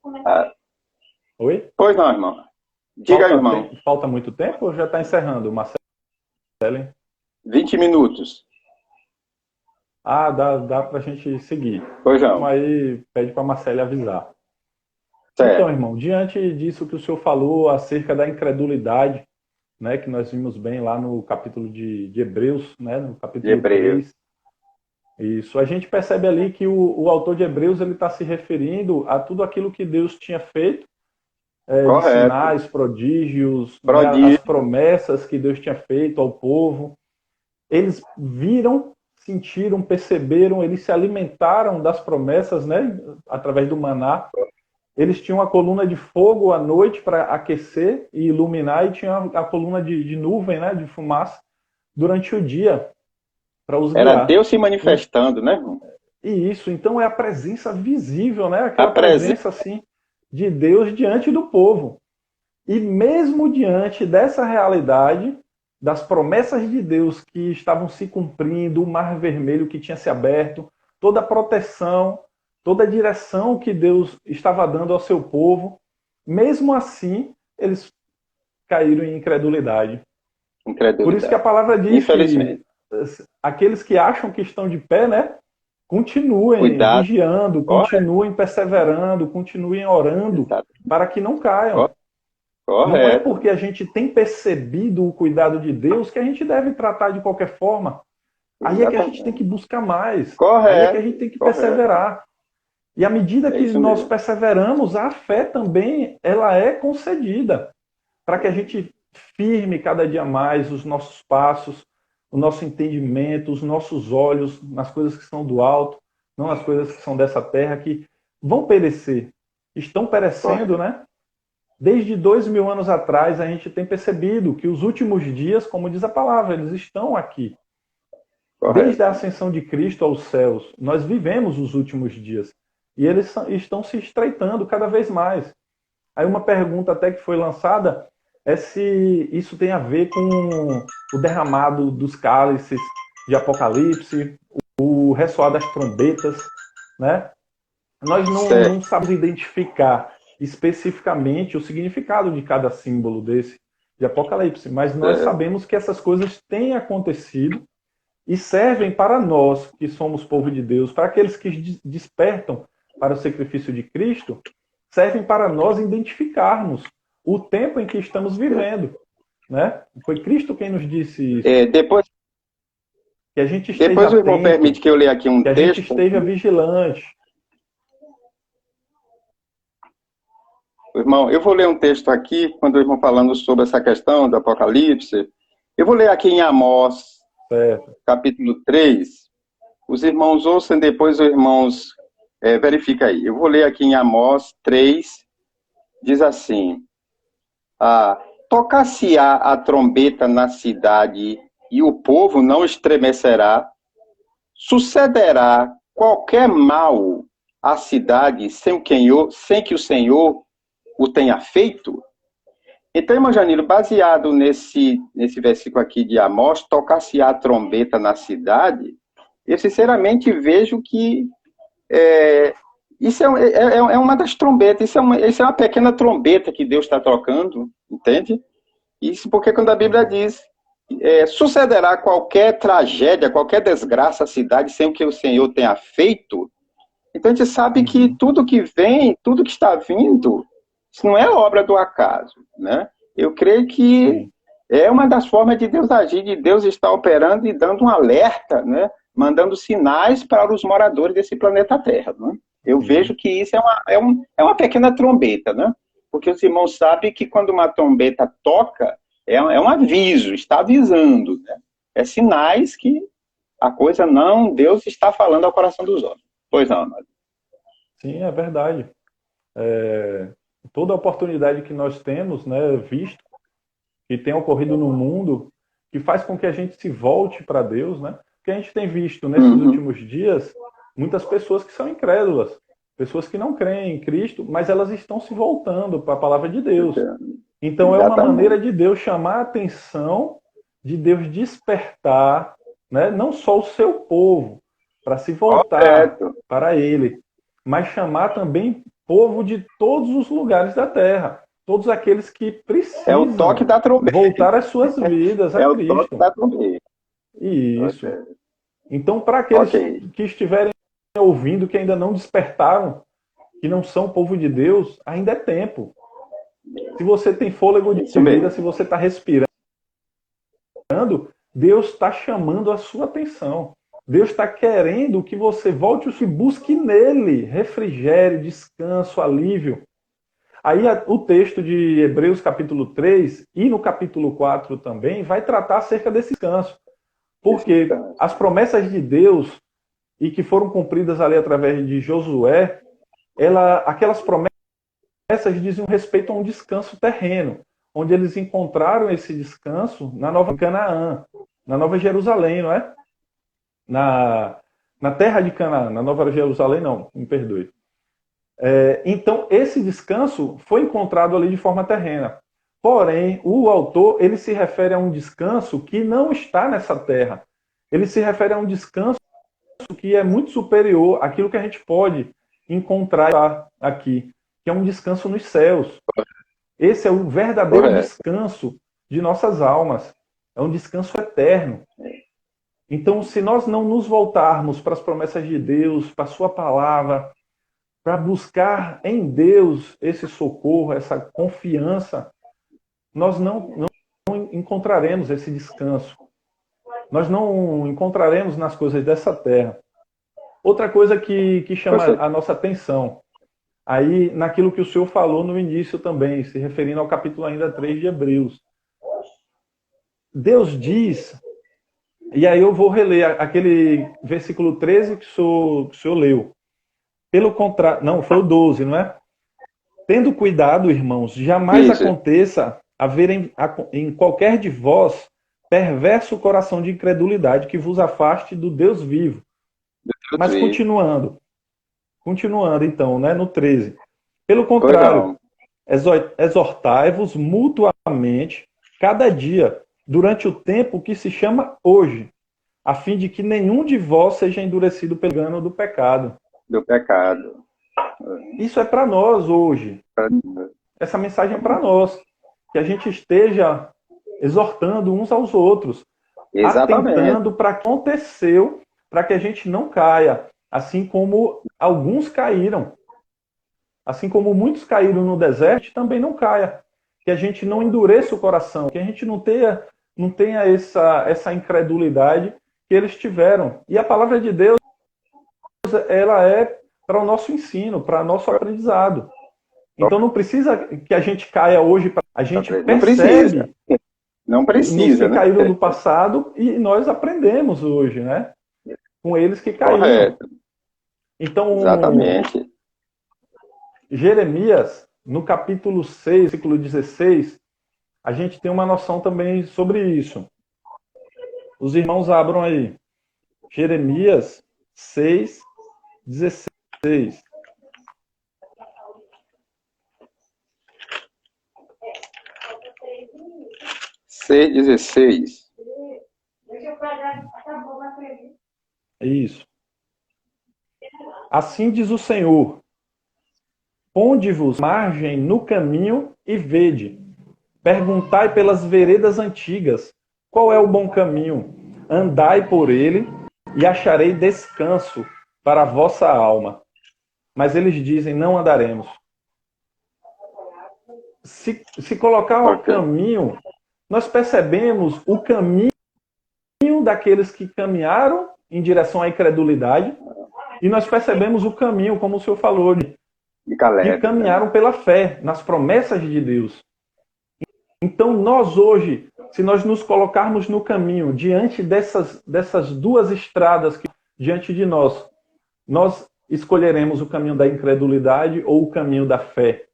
Speaker 3: Começar.
Speaker 1: Oi?
Speaker 4: Pois não, irmão. Diga, irmão.
Speaker 1: Falta muito tempo ou já está encerrando, Marcelo?
Speaker 4: 20 minutos.
Speaker 1: Ah, dá para a gente seguir.
Speaker 4: Pois não.
Speaker 1: Então aí pede para a Marcele avisar.
Speaker 4: Certo.
Speaker 1: Então, irmão, diante disso que o senhor falou acerca da incredulidade, né, que nós vimos bem lá no capítulo de Hebreus, né, no capítulo
Speaker 4: de Hebreus.
Speaker 1: 3. Isso, a gente percebe ali que o autor de Hebreus ele está se referindo a tudo aquilo que Deus tinha feito, de sinais, prodígios, né, as promessas que Deus tinha feito ao povo. Eles viram, sentiram, perceberam, eles se alimentaram das promessas, né, através do maná. Eles tinham a coluna de fogo à noite para aquecer e iluminar, e tinha a coluna de nuvem, né, de fumaça, durante o dia, para os guiar.
Speaker 4: Era Deus se manifestando, né?
Speaker 1: E isso, então é a presença visível, né? Aquela presença assim, de Deus diante do povo. E mesmo diante dessa realidade, das promessas de Deus que estavam se cumprindo, o mar vermelho que tinha se aberto, toda a proteção, toda a direção que Deus estava dando ao seu povo, mesmo assim, eles caíram em incredulidade. Por isso que a palavra diz que aqueles que acham que estão de pé, né, continuem vigiando, continuem perseverando, continuem orando, para que não caiam. Não é porque a gente tem percebido o cuidado de Deus que a gente deve tratar de qualquer forma. Aí é que a gente tem que buscar mais. Aí é que a gente tem que perseverar. E à medida que nós perseveramos, a fé também ela é concedida para que a gente firme cada dia mais os nossos passos, o nosso entendimento, os nossos olhos nas coisas que são do alto, não nas coisas que são dessa terra, que vão perecer. Estão perecendo, né? Desde 2000 anos atrás, a gente tem percebido que os últimos dias, como diz a palavra, eles estão aqui. Desde a ascensão de Cristo aos céus, nós vivemos os últimos dias. E eles estão se estreitando cada vez mais. Aí uma pergunta até que foi lançada é se isso tem a ver com o derramado dos cálices de Apocalipse, o ressoar das trombetas, né? Nós não sabemos identificar especificamente o significado de cada símbolo desse de Apocalipse, mas nós sabemos que essas coisas têm acontecido e servem para nós, que somos povo de Deus, para aqueles que despertam para o sacrifício de Cristo, servem para nós identificarmos o tempo em que estamos vivendo, né? Foi Cristo quem nos disse isso. Que a gente esteja
Speaker 4: depois o irmão permite que eu leia aqui um texto.
Speaker 1: Que a gente esteja vigilante.
Speaker 4: Irmão, eu vou ler um texto aqui, quando o irmão falando sobre essa questão do Apocalipse. Eu vou ler aqui em Amós, capítulo 3. Os irmãos ouçam, depois os irmãos verificam aí. Eu vou ler aqui em Amós 3, diz assim: tocar-se-á a trombeta na cidade e o povo não estremecerá, sucederá qualquer mal à cidade sem que o Senhor o tenha feito. Então, irmão Janilo, baseado nesse versículo aqui de Amós, tocar-se-á a trombeta na cidade, eu sinceramente vejo que isso é uma das trombetas, isso é uma pequena trombeta que Deus está tocando, entende? Isso porque quando a Bíblia diz sucederá qualquer tragédia, qualquer desgraça à cidade sem que o Senhor tenha feito, então a gente sabe que tudo que vem, tudo que está vindo, isso não é obra do acaso, né? Eu creio que é uma das formas de Deus agir, de Deus estar operando e dando um alerta, né? Mandando sinais para os moradores desse planeta Terra, né? Eu vejo que isso é uma pequena trombeta, né? Porque os irmãos sabem que quando uma trombeta toca, é um aviso, está avisando, né? É sinais que a coisa não, Deus está falando ao coração dos homens. Pois não, amado.
Speaker 1: Sim, é verdade. Toda oportunidade que nós temos, né, visto, que tem ocorrido no mundo, que faz com que a gente se volte para Deus, né? Porque a gente tem visto nesses últimos dias muitas pessoas que são incrédulas, pessoas que não creem em Cristo, mas elas estão se voltando para a palavra de Deus. Então é uma maneira de Deus chamar a atenção, de Deus despertar, né, não só o seu povo para se voltar para Ele, mas chamar também povo de todos os lugares da terra, todos aqueles que precisam
Speaker 4: É o toque da trombeta.
Speaker 1: voltar às suas vidas a Cristo.
Speaker 4: É o toque da trombeta.
Speaker 1: Isso. Então, para aqueles que estiverem ouvindo, que ainda não despertaram, que não são povo de Deus, ainda é tempo. Se você tem fôlego de vida, se você está respirando, Deus está chamando a sua atenção. Deus está querendo que você volte e busque nele refrigério, descanso, alívio. Aí o texto de Hebreus capítulo 3 e no capítulo 4 também vai tratar acerca desse descanso. Porque as promessas de Deus e que foram cumpridas ali através de Josué, aquelas promessas diziam respeito a um descanso terreno, onde eles encontraram esse descanso na Nova Canaã, na Nova Jerusalém, não é? Na terra de Canaã, na Nova Jerusalém não, me perdoe. Então, esse descanso foi encontrado ali de forma terrena. Porém, o autor, ele se refere a um descanso que não está nessa terra. Ele se refere a um descanso que é muito superior àquilo que a gente pode encontrar aqui, que é um descanso nos céus. Esse é o verdadeiro descanso de nossas almas. É um descanso eterno. Então, se nós não nos voltarmos para as promessas de Deus, para a sua palavra, para buscar em Deus esse socorro, essa confiança, nós não encontraremos esse descanso. Nós não encontraremos nas coisas dessa terra. Outra coisa que chama a nossa atenção, aí naquilo que o senhor falou no início também, se referindo ao capítulo ainda 3 de Hebreus. Deus diz, e aí eu vou reler aquele versículo 13 que o senhor leu. Pelo contrário, não, foi o 12, não é? Tendo cuidado, irmãos, jamais aconteça haver em qualquer de vós perverso coração de incredulidade que vos afaste do Deus vivo. Mas continuando então, né, no 13. Pelo contrário, exortai-vos mutuamente cada dia, durante o tempo que se chama hoje, a fim de que nenhum de vós seja endurecido pelo engano do pecado. Isso é para nós hoje. Essa mensagem é para nós. Que a gente esteja exortando uns aos outros. Atentando para o que aconteceu, para que a gente não caia. Assim como alguns caíram. Assim como muitos caíram no deserto, também não caia. Que a gente não endureça o coração. Que a gente não tenha essa incredulidade que eles tiveram. E a palavra de Deus, ela é para o nosso ensino, para o nosso aprendizado. Então não precisa que a gente caia hoje, a gente percebe
Speaker 4: não precisa,
Speaker 1: que caíram no passado e nós aprendemos hoje, né? Com eles que caíram.
Speaker 4: Correto.
Speaker 1: Então,
Speaker 4: exatamente.
Speaker 1: Jeremias, no capítulo 6, versículo 16, a gente tem uma noção também sobre isso. Os irmãos abram aí. Jeremias 6, 16.
Speaker 4: 6,16.
Speaker 1: Isso. Assim diz o Senhor: ponde-vos margem no caminho e vede. Perguntai pelas veredas antigas, qual é o bom caminho? Andai por ele e acharei descanso para a vossa alma. Mas eles dizem, não andaremos. Se colocar o caminho, nós percebemos o caminho daqueles que caminharam em direção à incredulidade E nós percebemos o caminho, como o senhor falou,
Speaker 4: De
Speaker 1: que
Speaker 4: Caleb.
Speaker 1: caminharam pela fé, nas promessas de Deus. Então, nós hoje, se nós nos colocarmos no caminho, diante dessas duas estradas que diante de nós escolheremos o caminho da incredulidade ou o caminho da fé.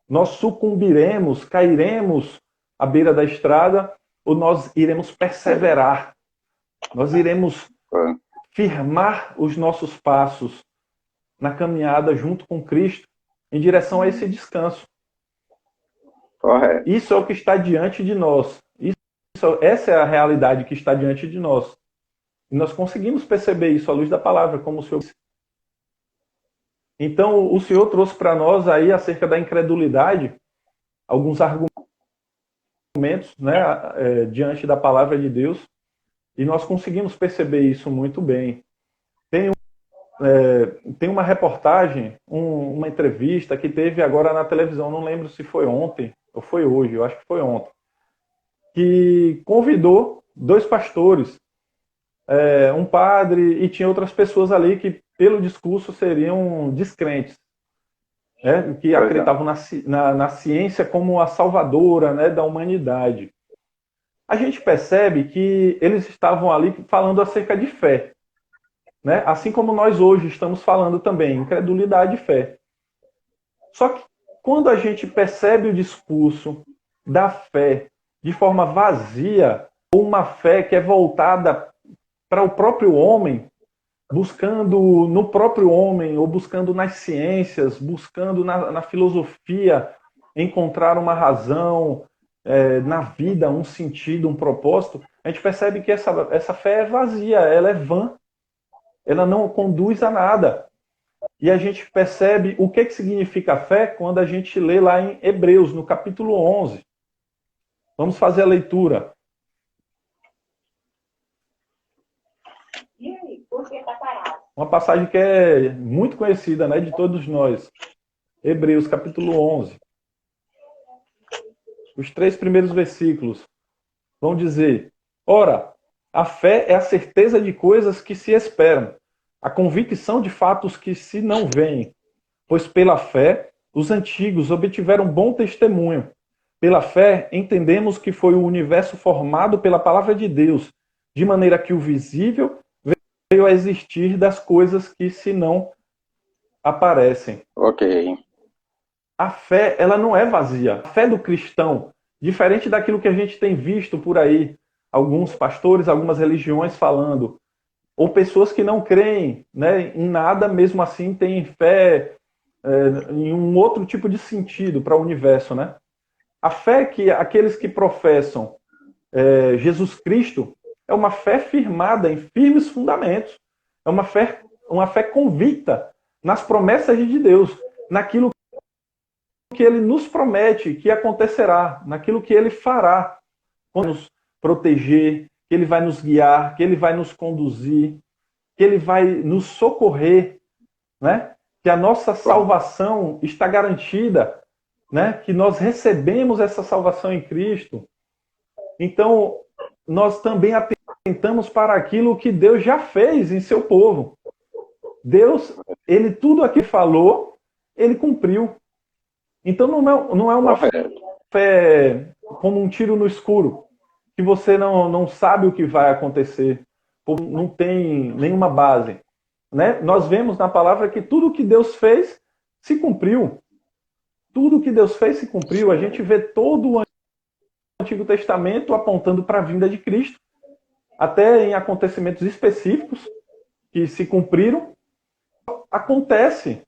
Speaker 1: Nós sucumbiremos, cairemos à beira da estrada, ou nós iremos perseverar. Nós iremos firmar os nossos passos na caminhada junto com Cristo em direção a esse descanso.
Speaker 4: Correto.
Speaker 1: Isso é o que está diante de nós. Essa é a realidade que está diante de nós. E nós conseguimos perceber isso à luz da palavra, como o Senhor disse. Então, o Senhor trouxe para nós aí, acerca da incredulidade, alguns argumentos, né, diante da palavra de Deus, e nós conseguimos perceber isso muito bem. Tem uma reportagem, uma entrevista que teve agora na televisão, não lembro se foi ontem ou foi hoje, eu acho que foi ontem, que convidou 2 pastores, um padre, e tinha outras pessoas ali que, pelo discurso, seriam descrentes, que acreditavam na ciência como a salvadora, né, da humanidade. A gente percebe que eles estavam ali falando acerca de fé, né? Assim como nós hoje estamos falando também, incredulidade e fé. Só que quando a gente percebe o discurso da fé de forma vazia, ou uma fé que é voltada para o próprio homem, buscando no próprio homem, ou buscando nas ciências, buscando na filosofia, encontrar uma razão na vida, um sentido, um propósito, a gente percebe que essa fé é vazia, ela é vã, ela não conduz a nada. E a gente percebe o que significa fé quando a gente lê lá em Hebreus, no capítulo 11. Vamos fazer a leitura.
Speaker 3: E aí, por que tá parado?
Speaker 1: Uma passagem que é muito conhecida, né, de todos nós. Hebreus, capítulo 11. Os 3 primeiros versículos vão dizer: Ora, a fé é a certeza de coisas que se esperam, a convicção de fatos que se não veem. Pois pela fé, os antigos obtiveram bom testemunho. Pela fé, entendemos que foi o universo formado pela palavra de Deus, de maneira que o visível veio a existir das coisas que se não aparecem.
Speaker 4: Ok.
Speaker 1: A fé, ela não é vazia. A fé do cristão, diferente daquilo que a gente tem visto por aí, alguns pastores, algumas religiões falando, ou pessoas que não creem, né, em nada, mesmo assim têm fé em um outro tipo de sentido para o universo, né? A fé que aqueles que professam Jesus Cristo é uma fé firmada em firmes fundamentos. É uma fé convicta nas promessas de Deus, naquilo que Ele nos promete que acontecerá, naquilo que Ele fará, nos proteger, que Ele vai nos guiar, que Ele vai nos conduzir, que Ele vai nos socorrer, né? Que a nossa salvação está garantida, né? Que nós recebemos essa salvação em Cristo. Então, nós também atentamos para aquilo que Deus já fez em seu povo. Deus, Ele tudo aquilo que falou, Ele cumpriu. Então, não é uma fé como um tiro no escuro, que você não sabe o que vai acontecer, não tem nenhuma base, né? Nós vemos na palavra que tudo que Deus fez se cumpriu. Tudo que Deus fez se cumpriu. A gente vê todo o Antigo Testamento apontando para a vinda de Cristo, até em acontecimentos específicos que se cumpriram. Acontece.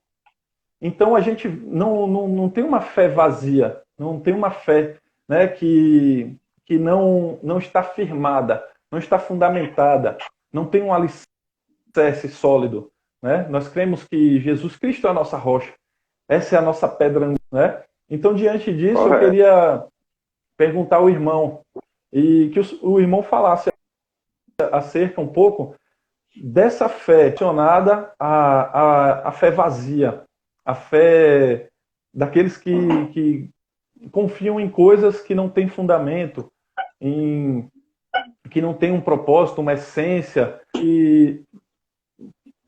Speaker 1: Então a gente não tem uma fé vazia, não tem uma fé, né, que não está firmada, não está fundamentada, não tem um alicerce sólido, né? Nós cremos que Jesus Cristo é a nossa rocha, essa é a nossa pedra, né? Então, diante disso, eu queria perguntar ao irmão, e que o irmão falasse acerca um pouco dessa fé relacionada à fé vazia, a fé daqueles que confiam em coisas que não têm fundamento, que não têm um propósito, uma essência, e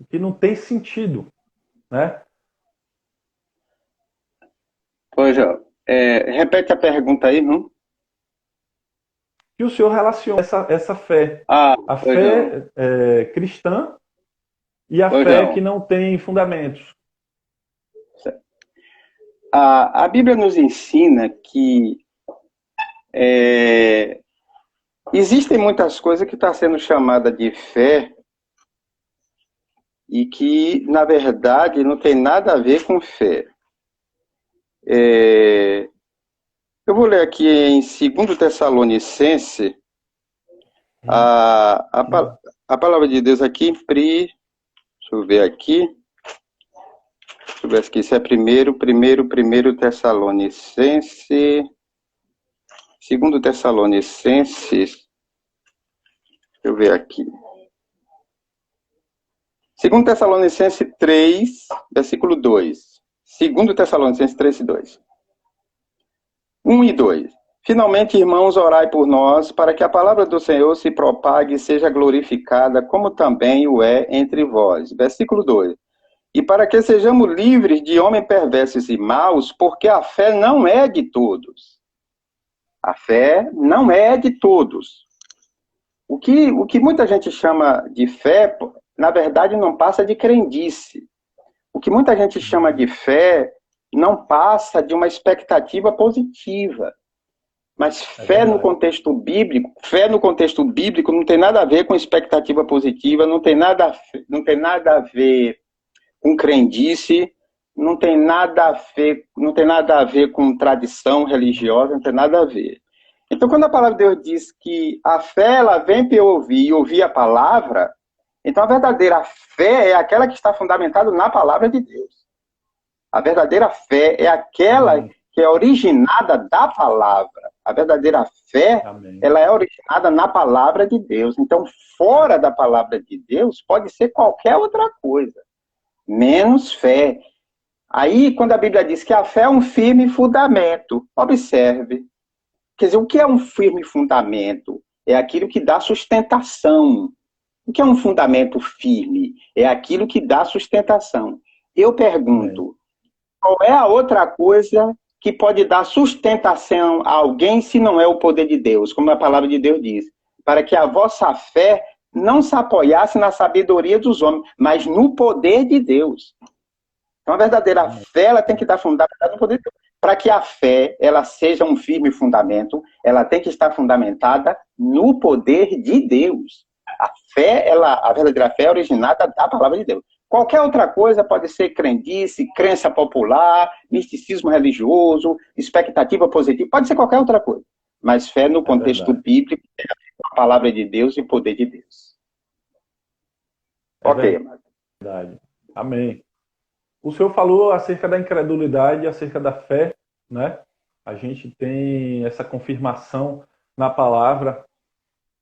Speaker 1: que não tem sentido, né?
Speaker 4: Pois é. Repete a pergunta aí, não?
Speaker 1: Que o senhor relaciona essa fé,
Speaker 4: Ah,
Speaker 1: a
Speaker 4: pois não.
Speaker 1: fé cristã e a
Speaker 4: Pois
Speaker 1: fé que
Speaker 4: não.
Speaker 1: não tem fundamentos.
Speaker 4: A Bíblia nos ensina que existem muitas coisas que estão sendo chamada de fé e que, na verdade, não tem nada a ver com fé. Eu vou ler aqui em 2 Tessalonicenses, a palavra de Deus aqui, deixa eu ver aqui, deixa eu ver aqui, se é primeiro Tessalonicenses, 2 Tessalonicenses, deixa eu ver aqui. 2 Tessalonicenses 3, versículo 2. 2 Tessalonicenses 3, 2. 1 e 2. Finalmente, irmãos, orai por nós, para que a palavra do Senhor se propague e seja glorificada, como também o é entre vós. Versículo 2. E para que sejamos livres de homens perversos e maus, porque a fé não é de todos. A fé não é de todos. O que muita gente chama de fé, na verdade, não passa de crendice. O que muita gente chama de fé não passa de uma expectativa positiva. Mas fé no contexto bíblico não tem nada a ver com expectativa positiva, não tem nada a ver com crendice, não tem nada a ver com tradição religiosa, não tem nada a ver. Então, quando a palavra de Deus diz que a fé ela vem para ouvir e ouvir a palavra, então a verdadeira fé é aquela que está fundamentada na palavra de Deus. A verdadeira fé é aquela que é originada da palavra. A verdadeira fé, ela é originada na palavra de Deus. Então, fora da palavra de Deus, pode ser qualquer outra coisa, menos fé. Aí, quando a Bíblia diz que a fé é um firme fundamento, observe. Quer dizer, o que é um firme fundamento? É aquilo que dá sustentação. O que é um fundamento firme? É aquilo que dá sustentação. Eu pergunto, qual é a outra coisa que pode dar sustentação a alguém se não é o poder de Deus? Como a palavra de Deus diz, para que a vossa fé não se apoiasse na sabedoria dos homens, mas no poder de Deus. Então, a verdadeira fé, ela tem que estar fundamentada no poder de Deus. Para que a fé, ela seja um firme fundamento, ela tem que estar fundamentada no poder de Deus. A verdadeira fé é originada da palavra de Deus. Qualquer outra coisa pode ser crendice, crença popular, misticismo religioso, expectativa positiva, pode ser qualquer outra coisa. Mas fé no contexto bíblico é a palavra de Deus e o poder de Deus. Ok, amado.
Speaker 1: Verdade. Amém. O senhor falou acerca da incredulidade, acerca da fé, né? A gente tem essa confirmação na palavra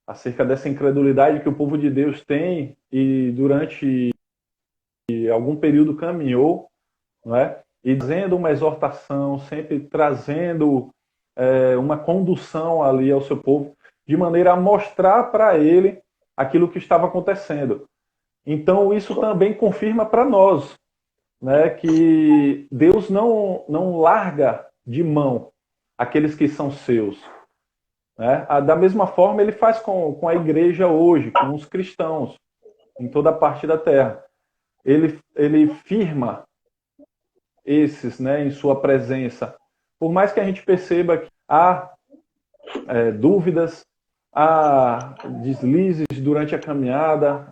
Speaker 1: acerca dessa incredulidade que o povo de Deus tem e durante algum período caminhou, não é? E trazendo uma exortação, sempre trazendo uma condução ali ao seu povo, de maneira a mostrar para ele aquilo que estava acontecendo. Então, isso também confirma para nós, né, que Deus não larga de mão aqueles que são seus. Né? Da mesma forma, ele faz com a igreja hoje, com os cristãos, em toda a parte da terra. Ele firma esses, né, em sua presença. Por mais que a gente perceba que há dúvidas, há deslizes durante a caminhada,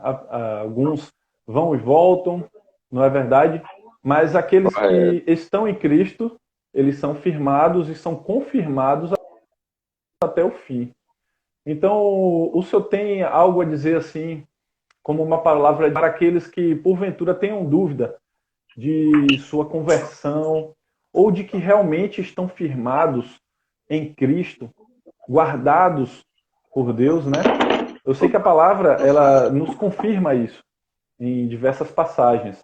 Speaker 1: alguns vão e voltam, não é verdade? Mas aqueles que estão em Cristo, eles são firmados e são confirmados até o fim. Então, o senhor tem algo a dizer assim, como uma palavra para aqueles que, porventura, tenham dúvida de sua conversão ou de que realmente estão firmados em Cristo, guardados por Deus, né? Eu sei que a palavra, ela nos confirma isso em diversas passagens.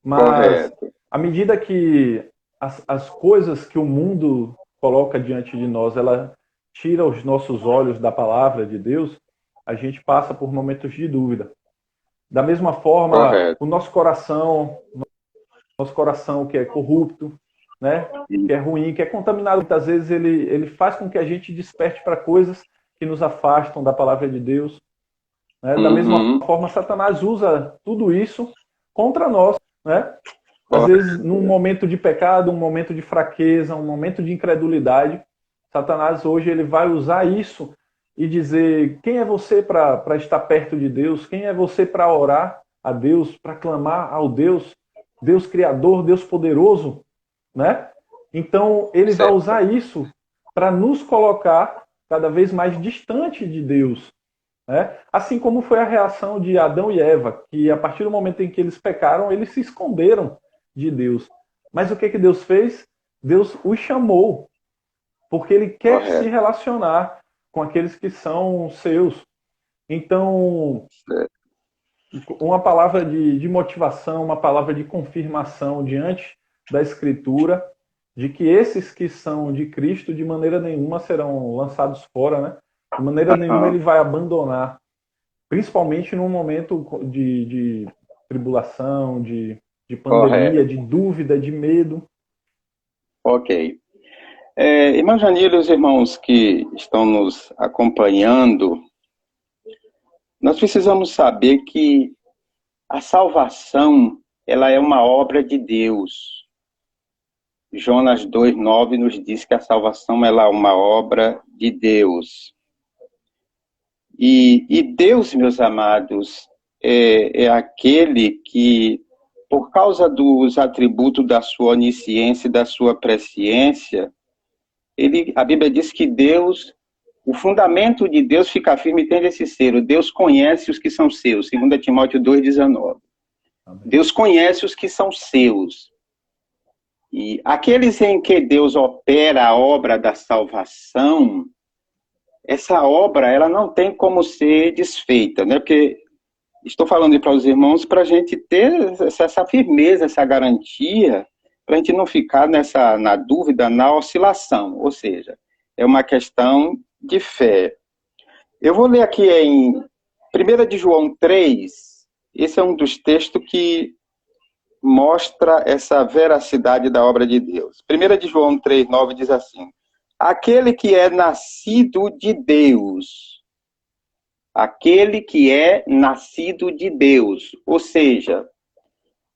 Speaker 1: Mas, à medida que as coisas que o mundo coloca diante de nós, ela tira os nossos olhos da palavra de Deus, a gente passa por momentos de dúvida. Da mesma forma,
Speaker 4: Correto.
Speaker 1: o nosso coração que é corrupto, né? Que é ruim, que é contaminado, muitas vezes ele faz com que a gente desperte para coisas que nos afastam da palavra de Deus. Né? Da mesma forma, Satanás usa tudo isso contra nós, né? Às vezes, num momento de pecado, um momento de fraqueza, um momento de incredulidade, Satanás hoje ele vai usar isso e dizer: quem é você para estar perto de Deus? Quem é você para orar a Deus, para clamar ao Deus Criador, Deus poderoso, né? Então, ele vai usar isso para nos colocar cada vez mais distante de Deus, né? Assim como foi a reação de Adão e Eva, que a partir do momento em que eles pecaram, eles se esconderam de Deus. Mas o que Deus fez? Deus os chamou, porque ele quer se relacionar com aqueles que são seus. Então, uma palavra de motivação, uma palavra de confirmação diante da Escritura, de que esses que são de Cristo, de maneira nenhuma serão lançados fora, né? De maneira nenhuma ele vai abandonar, principalmente num momento de tribulação, de pandemia, de dúvida, de medo.
Speaker 4: Ok. Irmão Janilo e os irmãos que estão nos acompanhando, nós precisamos saber que a salvação, ela é uma obra de Deus. Jonas 2,9 nos diz que a salvação ela é uma obra de Deus. E Deus, meus amados, é aquele que, por causa dos atributos da sua onisciência e da sua presciência, a Bíblia diz que Deus, o fundamento de Deus fica firme e tem esse ser. Deus conhece os que são seus, 2 Timóteo 2,19. Deus conhece os que são seus. E aqueles em que Deus opera a obra da salvação, essa obra ela não tem como ser desfeita, né? Porque estou falando para os irmãos para a gente ter essa firmeza, essa garantia, para a gente não ficar na dúvida, na oscilação. Ou seja, é uma questão de fé. Eu vou ler aqui em 1 de João 3, esse é um dos textos que mostra essa veracidade da obra de Deus. 1 de João 3,9 diz assim: aquele que é nascido de Deus, aquele que é nascido de Deus, ou seja,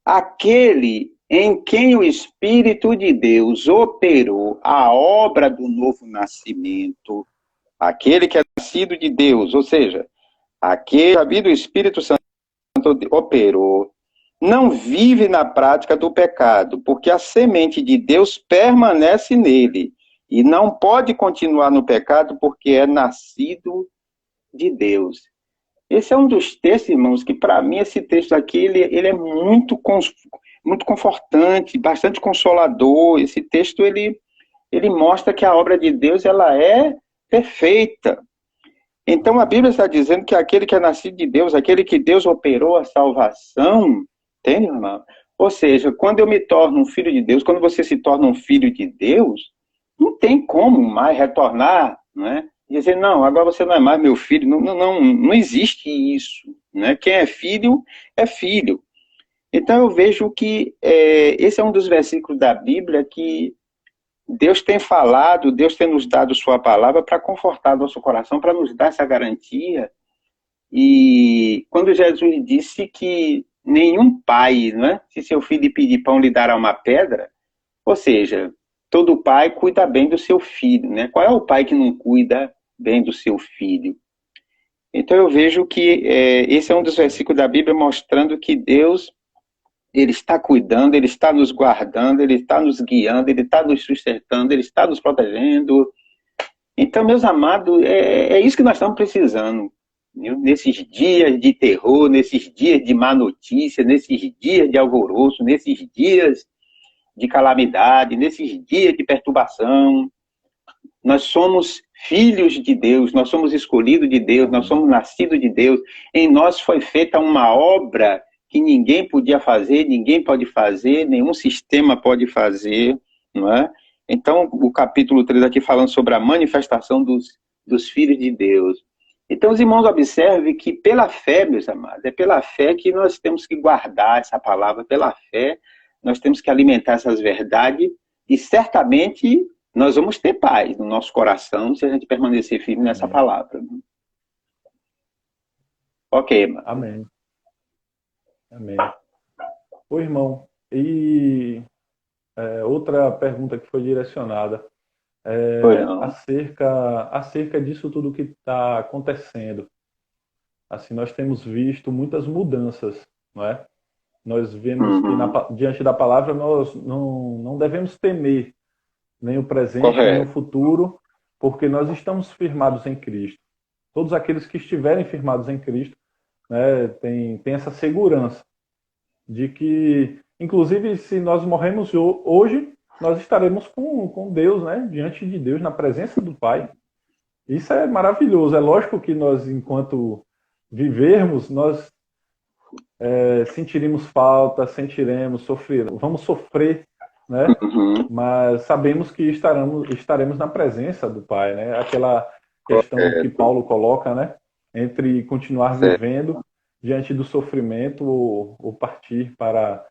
Speaker 4: aquele em quem o Espírito de Deus operou a obra do novo nascimento, aquele que é nascido de Deus, ou seja, aquele que a vida do Espírito Santo operou, não vive na prática do pecado, porque a semente de Deus permanece nele, e não pode continuar no pecado porque é nascido de Deus. Esse é um dos textos, irmãos, que para mim esse texto aqui, ele é muito confortante, bastante consolador. Esse texto, ele mostra que a obra de Deus, ela é perfeita. Então a Bíblia está dizendo que aquele que é nascido de Deus, aquele que Deus operou a salvação, entende, irmão? Ou seja, quando eu me torno um filho de Deus, quando você se torna um filho de Deus, não tem como mais retornar, né? Dizer, não, agora você não é mais meu filho. Não existe isso, né? Quem é filho, é filho. Então eu vejo que esse é um dos versículos da Bíblia que Deus tem falado, Deus tem nos dado sua palavra para confortar nosso coração, para nos dar essa garantia. E quando Jesus disse que nenhum pai, né, se seu filho pedir pão, lhe dará uma pedra, ou seja, todo pai cuida bem do seu filho, né? Qual é o pai que não cuida bem do seu filho? Então eu vejo que esse é um dos versículos da Bíblia mostrando que Deus, ele está cuidando, ele está nos guardando, ele está nos guiando, ele está nos sustentando, ele está nos protegendo. Então, meus amados, é isso que nós estamos precisando. Nesses dias de terror, nesses dias de má notícia, nesses dias de alvoroço, nesses dias de calamidade, nesses dias de perturbação. Nós somos filhos de Deus, nós somos escolhidos de Deus, nós somos nascidos de Deus. Em nós foi feita uma obra que ninguém podia fazer, ninguém pode fazer, nenhum sistema pode fazer, não é? Então, o capítulo 3 aqui falando sobre a manifestação dos filhos de Deus. Então, os irmãos observem que pela fé, meus amados, é pela fé que nós temos que guardar essa palavra, pela fé nós temos que alimentar essas verdades e certamente nós vamos ter paz no nosso coração se a gente permanecer firme nessa palavra. Ok, irmão.
Speaker 1: Amém. Amém. Ô, irmão, e outra pergunta que foi direcionada acerca disso tudo que está acontecendo. Assim, nós temos visto muitas mudanças, não é? Nós vemos que diante da palavra nós não devemos temer nem o presente, nem o futuro, porque nós estamos firmados em Cristo. Todos aqueles que estiverem firmados em Cristo, né, tem essa segurança de que, inclusive, se nós morremos hoje, nós estaremos com Deus, né, diante de Deus, na presença do Pai. Isso é maravilhoso. É lógico que nós, enquanto vivermos, nós sentiremos falta, vamos sofrer, né? Mas sabemos que estaremos na presença do Pai, né? Aquela questão que Paulo coloca, né? Entre continuar vivendo diante do sofrimento ou partir para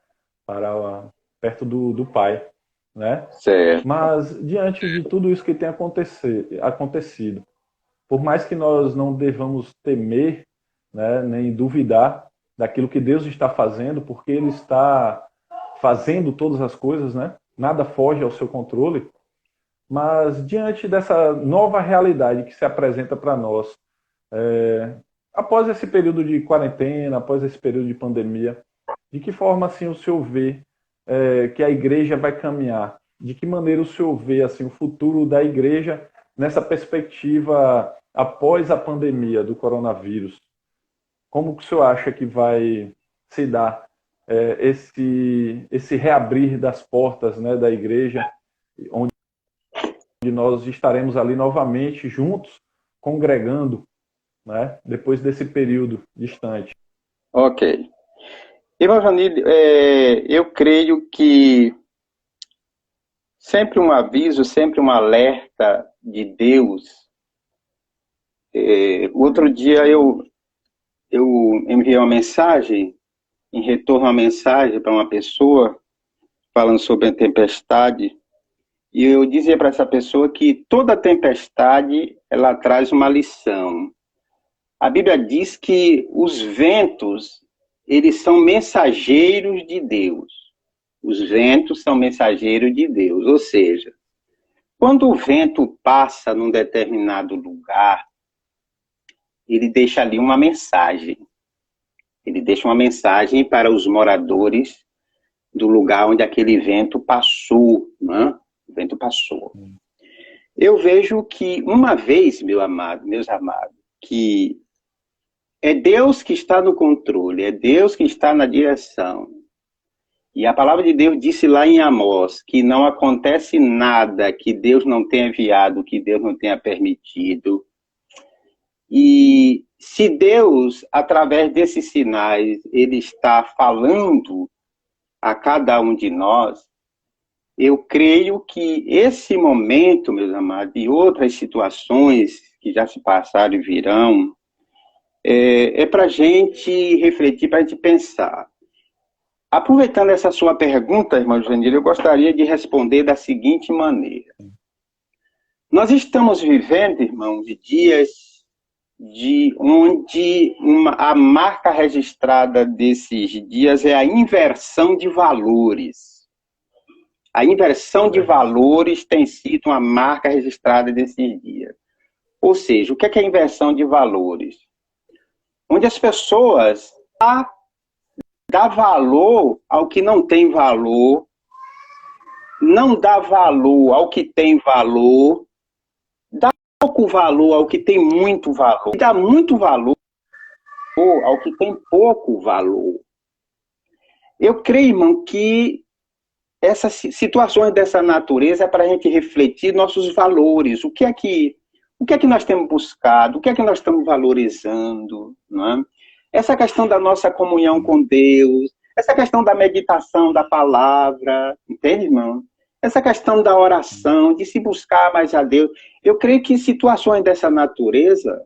Speaker 1: perto do Pai, né?
Speaker 4: Certo.
Speaker 1: Mas diante de tudo isso que tem acontecido, por mais que nós não devamos temer, né, nem duvidar daquilo que Deus está fazendo, porque Ele está fazendo todas as coisas, né? Nada foge ao seu controle. Mas diante dessa nova realidade que se apresenta para nós, após esse período de quarentena, após esse período de pandemia, de que forma assim o senhor vê que a igreja vai caminhar? De que maneira o senhor vê assim o futuro da igreja nessa perspectiva após a pandemia do coronavírus? Como que o senhor acha que vai se dar esse reabrir das portas, né, da igreja, onde nós estaremos ali novamente juntos, congregando, né, depois desse período distante?
Speaker 4: Ok. Irmão Janine, eu creio que sempre um aviso, sempre um alerta de Deus. Outro dia eu enviei uma mensagem, em retorno a uma mensagem para uma pessoa, falando sobre a tempestade, e eu dizia para essa pessoa que toda tempestade, ela traz uma lição. A Bíblia diz que os ventos, eles são mensageiros de Deus. Os ventos são mensageiros de Deus, ou seja, quando o vento passa num determinado lugar, ele deixa ali uma mensagem. Ele deixa uma mensagem para os moradores do lugar onde aquele vento passou, né? O vento passou. Eu vejo que uma vez, meus amados, que é Deus que está no controle, é Deus que está na direção. E a palavra de Deus disse lá em Amós que não acontece nada que Deus não tenha enviado, que Deus não tenha permitido. E se Deus, através desses sinais, Ele está falando a cada um de nós, eu creio que esse momento, meus amados, e outras situações que já se passaram e virão, é para a gente refletir, para a gente pensar. Aproveitando essa sua pergunta, irmão Janine, eu gostaria de responder da seguinte maneira. Nós estamos vivendo, irmãos, dias onde a marca registrada desses dias é a inversão de valores. A inversão de valores tem sido uma marca registrada desses dias. Ou seja, o que é a inversão de valores? Onde as pessoas dão valor ao que não tem valor, não dá valor ao que tem valor, dá pouco valor ao que tem muito valor, e dá muito valor ao que tem pouco valor. Eu creio, irmão, que essas situações dessa natureza é para a gente refletir nossos valores. O que é que nós temos buscado? O que é que nós estamos valorizando? Não é? Essa questão da nossa comunhão com Deus, essa questão da meditação da palavra, entende, irmão? Essa questão da oração, de se buscar mais a Deus. Eu creio que situações dessa natureza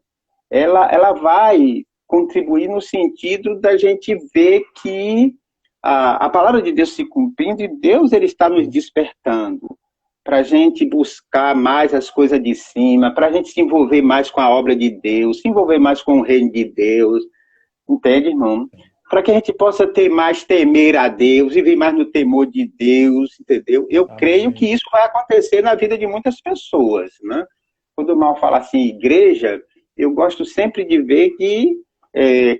Speaker 4: ela vai contribuir no sentido da gente ver que a palavra de Deus se cumprindo, e Deus ele está nos despertando para a gente buscar mais as coisas de cima, para a gente se envolver mais com a obra de Deus, se envolver mais com o reino de Deus, entende, irmão? Para que a gente possa ter mais temer a Deus, viver mais no temor de Deus, entendeu? Eu creio que isso vai acontecer na vida de muitas pessoas, né? Quando o mal fala assim, igreja, eu gosto sempre de ver que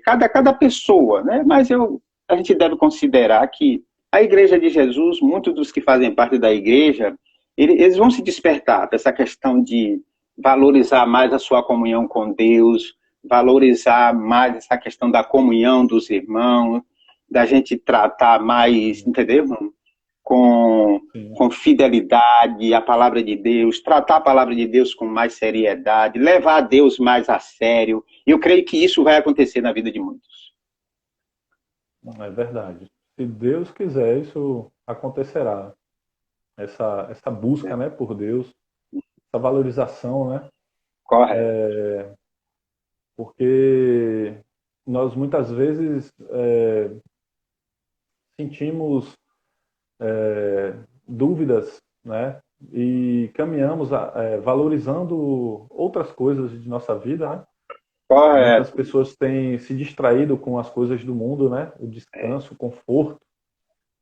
Speaker 4: cada pessoa, né? Mas a gente deve considerar que a igreja de Jesus, muitos dos que fazem parte da igreja, eles vão se despertar para essa questão de valorizar mais a sua comunhão com Deus, valorizar mais essa questão da comunhão dos irmãos, da gente tratar mais, entendeu? Com fidelidade à palavra de Deus, tratar a palavra de Deus com mais seriedade, levar a Deus mais a sério. Eu creio que isso vai acontecer na vida de muitos.
Speaker 1: É verdade. Se Deus quiser, isso acontecerá. Essa busca, né, por Deus, essa valorização, né?
Speaker 4: Correto.
Speaker 1: Porque nós muitas vezes sentimos dúvidas, né? E caminhamos valorizando outras coisas de nossa vida, né?
Speaker 4: Correto.
Speaker 1: Muitas pessoas têm se distraído com as coisas do mundo, né? O descanso, o conforto.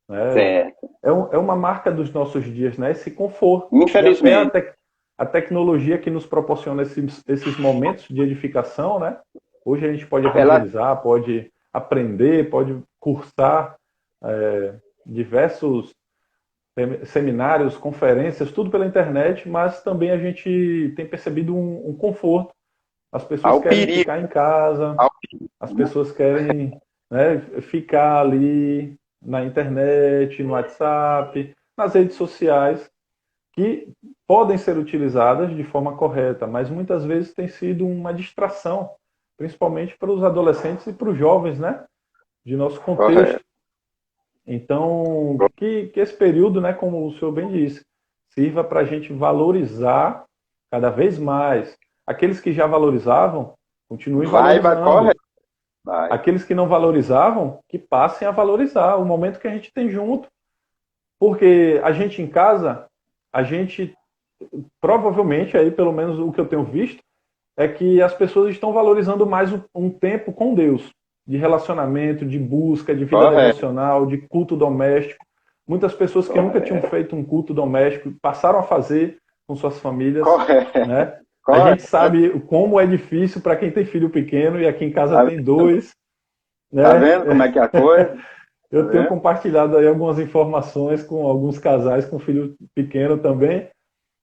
Speaker 1: Né?
Speaker 4: Certo.
Speaker 1: É uma marca dos nossos dias, né? Esse conforto.
Speaker 4: Infelizmente.
Speaker 1: A tecnologia que nos proporciona esses momentos de edificação, né? Hoje a gente pode evangelizar, pode aprender, pode cursar diversos seminários, conferências, tudo pela internet, mas também a gente tem percebido um conforto. As pessoas querem ficar em casa, as pessoas querem, né, ficar ali na internet, no WhatsApp, nas redes sociais, que podem ser utilizadas de forma correta, mas muitas vezes tem sido uma distração, principalmente para os adolescentes e para os jovens, né, de nosso contexto. Correto. Então, que esse período, né, como o senhor bem disse, sirva para a gente valorizar cada vez mais. Aqueles que já valorizavam, continuem valorizando. Vai. Aqueles que não valorizavam, que passem a valorizar o momento que a gente tem junto. Porque a gente em casa, a gente, provavelmente, aí pelo menos o que eu tenho visto, é que as pessoas estão valorizando mais um tempo com Deus, de relacionamento, de busca, de vida devocional, de culto doméstico. Muitas pessoas que nunca tinham feito um culto doméstico passaram a fazer com suas famílias, né? A gente sabe como é difícil para quem tem filho pequeno, e aqui em casa tem 2. Né?
Speaker 4: Tá vendo como é que é a coisa?
Speaker 1: Eu tenho compartilhado aí algumas informações com alguns casais com filho pequeno também,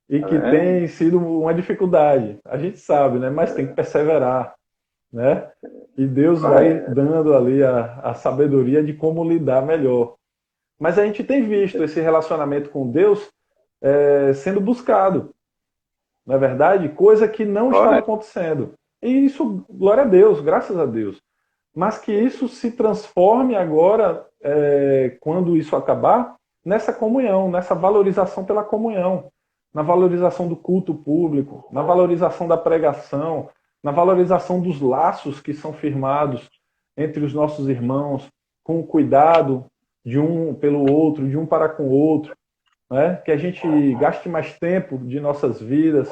Speaker 1: e que tem sido uma dificuldade. A gente sabe, né? Mas tem que perseverar, né? E Deus vai dando ali a sabedoria de como lidar melhor. Mas a gente tem visto esse relacionamento com Deus sendo buscado. Não é verdade? Coisa que não estava acontecendo. E isso, glória a Deus, graças a Deus. Mas que isso se transforme agora, quando isso acabar, nessa comunhão, nessa valorização pela comunhão, na valorização do culto público, na valorização da pregação, na valorização dos laços que são firmados entre os nossos irmãos, com o cuidado de um pelo outro, de um para com o outro. Né? Que a gente gaste mais tempo de nossas vidas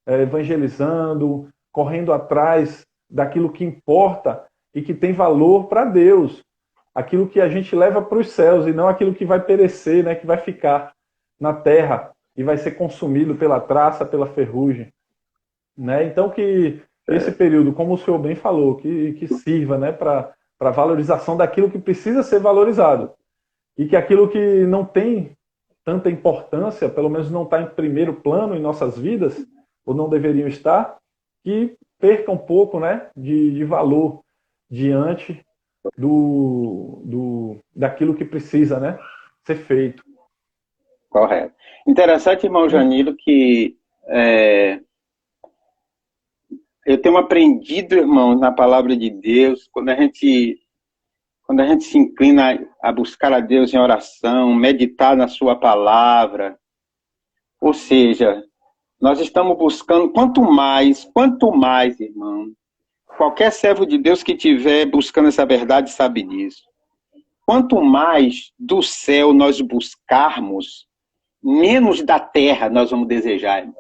Speaker 1: evangelizando, correndo atrás daquilo que importa e que tem valor para Deus, aquilo que a gente leva para os céus e não aquilo que vai perecer, né? Que vai ficar na terra e vai ser consumido pela traça, pela ferrugem. Né? Então que esse período, como o senhor bem falou, que sirva, né, para a valorização daquilo que precisa ser valorizado, e que aquilo que não tem tanta importância, pelo menos não está em primeiro plano em nossas vidas, ou não deveriam estar, que perca um pouco, né, de valor diante daquilo que precisa, né, ser feito.
Speaker 4: Correto. Interessante, irmão Janilo, que eu tenho aprendido, irmão, na palavra de Deus, quando a gente se inclina a buscar a Deus em oração, meditar na sua palavra, ou seja, nós estamos buscando, quanto mais, irmão, Qualquer servo de Deus que estiver buscando essa verdade sabe disso. Quanto mais do céu nós buscarmos, menos da terra nós vamos desejar, irmão.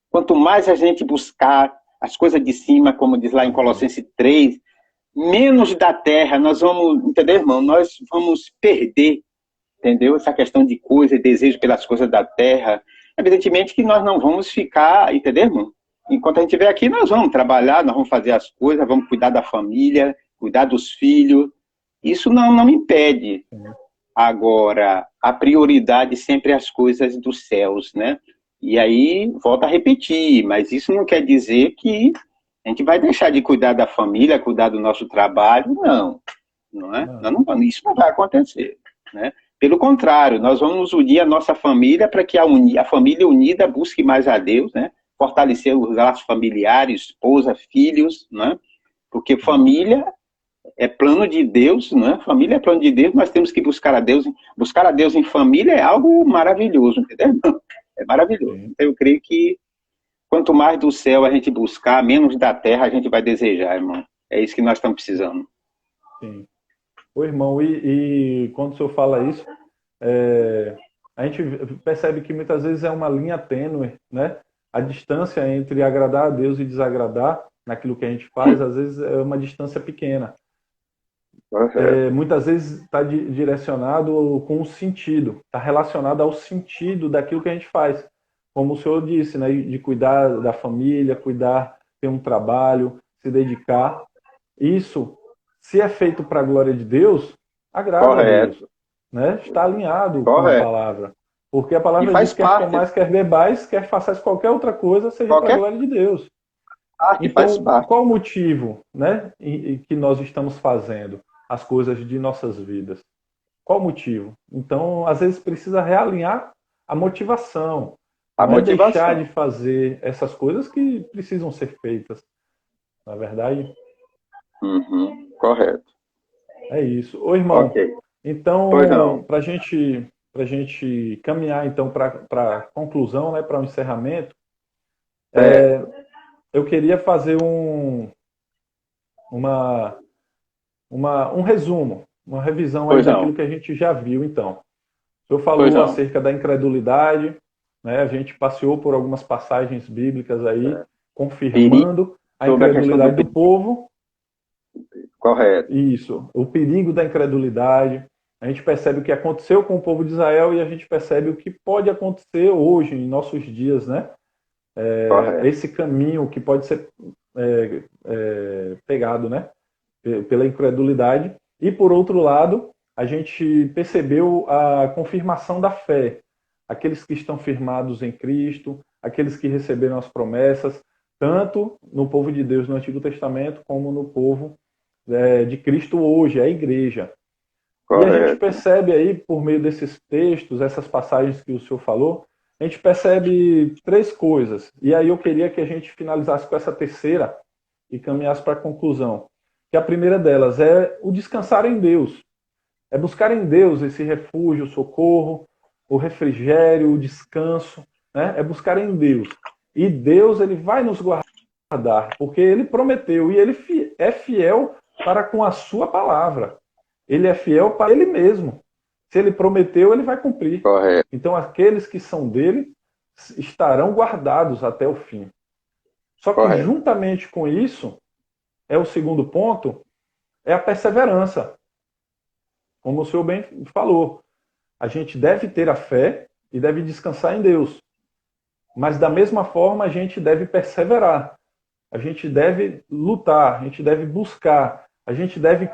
Speaker 4: Quanto mais a gente buscar as coisas de cima, como diz lá em Colossenses 3, menos da terra nós vamos, entendeu, irmão? Nós vamos perder, entendeu? Essa questão de coisa, desejo pelas coisas da terra. Evidentemente que nós não vamos ficar, entendeu, irmão? Enquanto a gente estiver aqui, nós vamos trabalhar, nós vamos fazer as coisas, vamos cuidar da família, cuidar dos filhos. Isso não me impede. Agora, a prioridade sempre é as coisas dos céus, né? E aí, volto a repetir, mas isso não quer dizer que a gente vai deixar de cuidar da família, cuidar do nosso trabalho, não é? Isso não vai acontecer, né? Pelo contrário, nós vamos unir a nossa família para que a família unida busque mais a Deus, né? Fortalecer os laços familiares, esposa, filhos, né? Porque família é plano de Deus, né? Família é plano de Deus, nós temos que buscar a Deus. Buscar a Deus em família é algo maravilhoso, entendeu? É maravilhoso. Então, eu creio que quanto mais do céu a gente buscar, menos da terra a gente vai desejar, irmão. É isso que nós estamos precisando.
Speaker 1: Sim. Ô, irmão, e quando o senhor fala isso, a gente percebe que muitas vezes é uma linha tênue, né? A distância entre agradar a Deus e desagradar naquilo que a gente faz, às vezes é uma distância pequena. Muitas vezes está direcionado com o sentido, está relacionado ao sentido daquilo que a gente faz. Como o senhor disse, né, de cuidar da família, ter um trabalho, se dedicar. Isso, se é feito para a glória de Deus, agrada a Deus. Né? Está alinhado com a palavra. Porque a palavra diz que quer comais, quer bebais, quer façais qualquer outra coisa, seja para a glória de Deus. Então, qual o motivo, né, que nós estamos fazendo as coisas de nossas vidas? Qual o motivo? Então, às vezes precisa realinhar a motivação. Deixar de fazer essas coisas que precisam ser feitas. Na verdade?
Speaker 4: Correto.
Speaker 1: É isso. Ô, irmão, então, para a gente caminhar então para a conclusão, né, para o encerramento, eu queria fazer um resumo, uma revisão aí daquilo que a gente já viu, então. O senhor falou acerca da incredulidade, né? A gente passeou por algumas passagens bíblicas aí, confirmando a incredulidade do povo.
Speaker 4: Correto.
Speaker 1: Isso, o perigo da incredulidade. A gente percebe o que aconteceu com o povo de Israel e a gente percebe o que pode acontecer hoje, em nossos dias, né? Esse caminho que pode ser pegado, né? Pela incredulidade. E, por outro lado, a gente percebeu a confirmação da fé. Aqueles que estão firmados em Cristo, aqueles que receberam as promessas, tanto no povo de Deus no Antigo Testamento, como no povo de Cristo hoje, a igreja. Correto. E a gente percebe aí, por meio desses textos, essas passagens que o senhor falou, a gente percebe três coisas. E aí eu queria que a gente finalizasse com essa terceira e caminhasse para a conclusão. Que a primeira delas é o descansar em Deus. É buscar em Deus esse refúgio, o socorro, o refrigério, o descanso. Né? É buscar em Deus. E Deus, ele vai nos guardar, porque ele prometeu. E ele é fiel para com a sua palavra. Ele é fiel para ele mesmo. Se ele prometeu, ele vai cumprir.
Speaker 4: Correto.
Speaker 1: Então, aqueles que são dele estarão guardados até o fim. Só que, juntamente com isso, o segundo ponto, é a perseverança. Como o senhor bem falou, a gente deve ter a fé e deve descansar em Deus. Mas, da mesma forma, a gente deve perseverar. A gente deve lutar, a gente deve buscar, a gente deve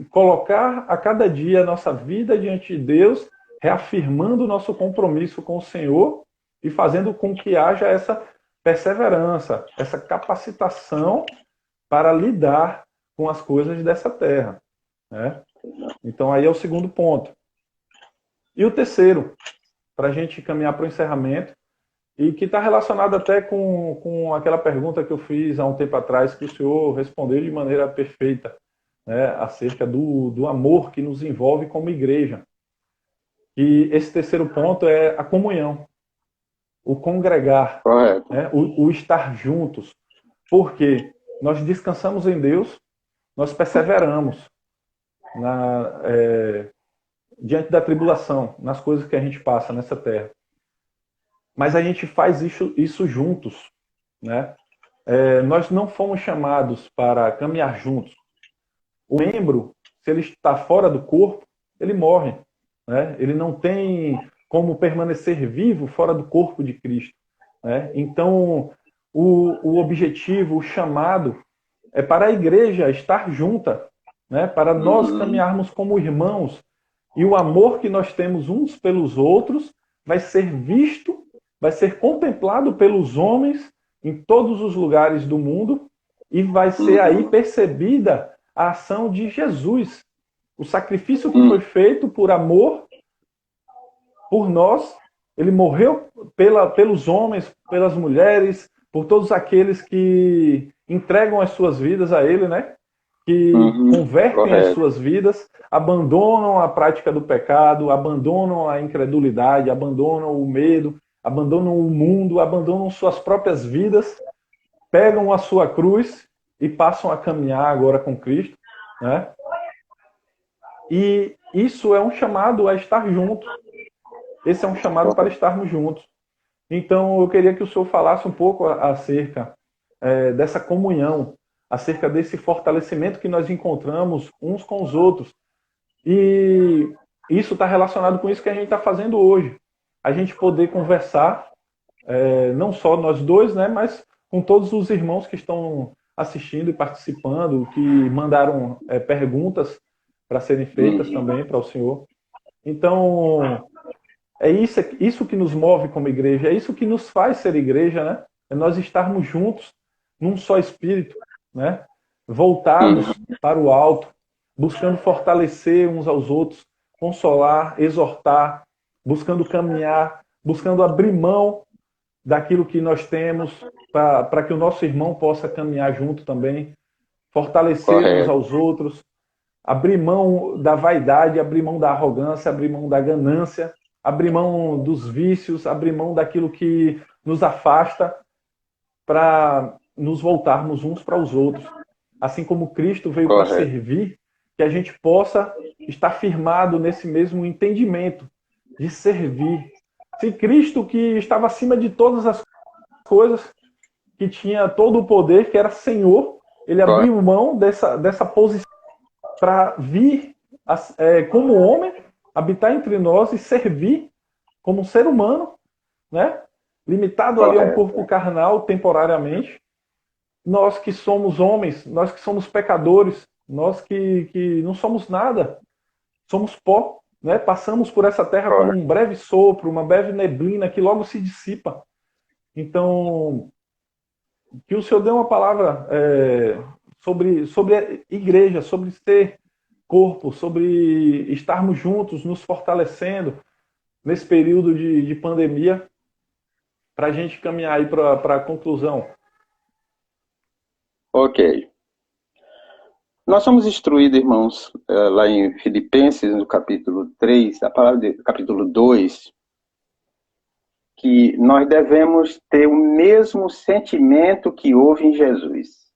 Speaker 1: colocar a cada dia a nossa vida diante de Deus, reafirmando o nosso compromisso com o Senhor e fazendo com que haja essa perseverança, essa capacitação para lidar com as coisas dessa terra. Né? Então, aí é o segundo ponto. E o terceiro, para a gente caminhar para o encerramento, e que está relacionado até com aquela pergunta que eu fiz há um tempo atrás, que o senhor respondeu de maneira perfeita, né, acerca do amor que nos envolve como igreja. E esse terceiro ponto é a comunhão, o congregar, né, o estar juntos. Por quê? nós descansamos em Deus, nós perseveramos diante da tribulação, nas coisas que a gente passa nessa terra. Mas a gente faz isso juntos, né? Nós não fomos chamados para caminhar juntos. O membro, se ele está fora do corpo, ele morre, né? Ele não tem como permanecer vivo fora do corpo de Cristo, né? Então, o objetivo, o chamado, é para a igreja estar junta, né? Para nós caminharmos como irmãos. E o amor que nós temos uns pelos outros vai ser visto, vai ser contemplado pelos homens em todos os lugares do mundo e vai ser aí percebida a ação de Jesus. O sacrifício que foi feito por amor por nós, ele morreu pelos homens, pelas mulheres, por todos aqueles que entregam as suas vidas a ele, né? Que convertem as suas vidas, abandonam a prática do pecado, abandonam a incredulidade, abandonam o medo, abandonam o mundo, abandonam suas próprias vidas, pegam a sua cruz e passam a caminhar agora com Cristo, né? E isso é um chamado a estar junto. Esse é um chamado para estarmos juntos. Então, eu queria que o senhor falasse um pouco acerca dessa comunhão, acerca desse fortalecimento que nós encontramos uns com os outros. E isso está relacionado com isso que a gente está fazendo hoje. A gente poder conversar, não só nós dois, né, mas com todos os irmãos que estão assistindo e participando, que mandaram perguntas para serem feitas também para o senhor. Então, é isso que nos move como igreja, é isso que nos faz ser igreja, né? É nós estarmos juntos num só espírito, né? Voltados para o alto, buscando fortalecer uns aos outros, consolar, exortar, buscando caminhar, buscando abrir mão daquilo que nós temos para que o nosso irmão possa caminhar junto também, fortalecer uns aos outros, abrir mão da vaidade, abrir mão da arrogância, abrir mão da ganância, abrir mão dos vícios, abrir mão daquilo que nos afasta para nos voltarmos uns para os outros. Assim como Cristo veio para servir, que a gente possa estar firmado nesse mesmo entendimento de servir. Se Cristo, que estava acima de todas as coisas, que tinha todo o poder, que era Senhor, ele abriu mão dessa posição para vir como homem, habitar entre nós e servir como um ser humano, né? Limitado ali a um corpo carnal temporariamente. Nós que somos homens, nós que somos pecadores, nós que não somos nada, somos pó, né? Passamos por essa terra como um breve sopro, uma breve neblina que logo se dissipa. Então, que o Senhor dê uma palavra sobre a igreja, sobre ser corpo, sobre estarmos juntos, nos fortalecendo nesse período de pandemia, para a gente caminhar aí para a conclusão.
Speaker 4: Ok. Nós somos instruídos, irmãos, lá em Filipenses, no capítulo 3, a palavra do capítulo 2, que nós devemos ter o mesmo sentimento que houve em Jesus.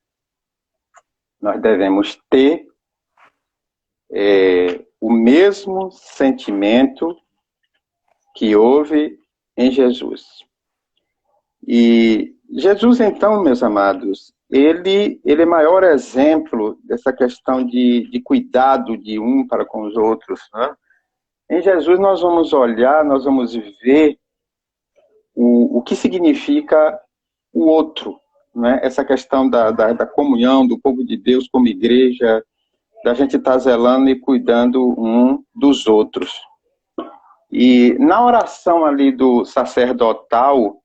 Speaker 4: Nós devemos ter o mesmo sentimento que houve em Jesus. E Jesus, então, meus amados, ele é maior exemplo dessa questão de cuidado de um para com os outros, né? Em Jesus nós vamos olhar, nós vamos ver o que significa o outro, né? Essa questão da comunhão, do povo de Deus como igreja, da gente estar zelando e cuidando um dos outros. E na oração ali do sacerdotal,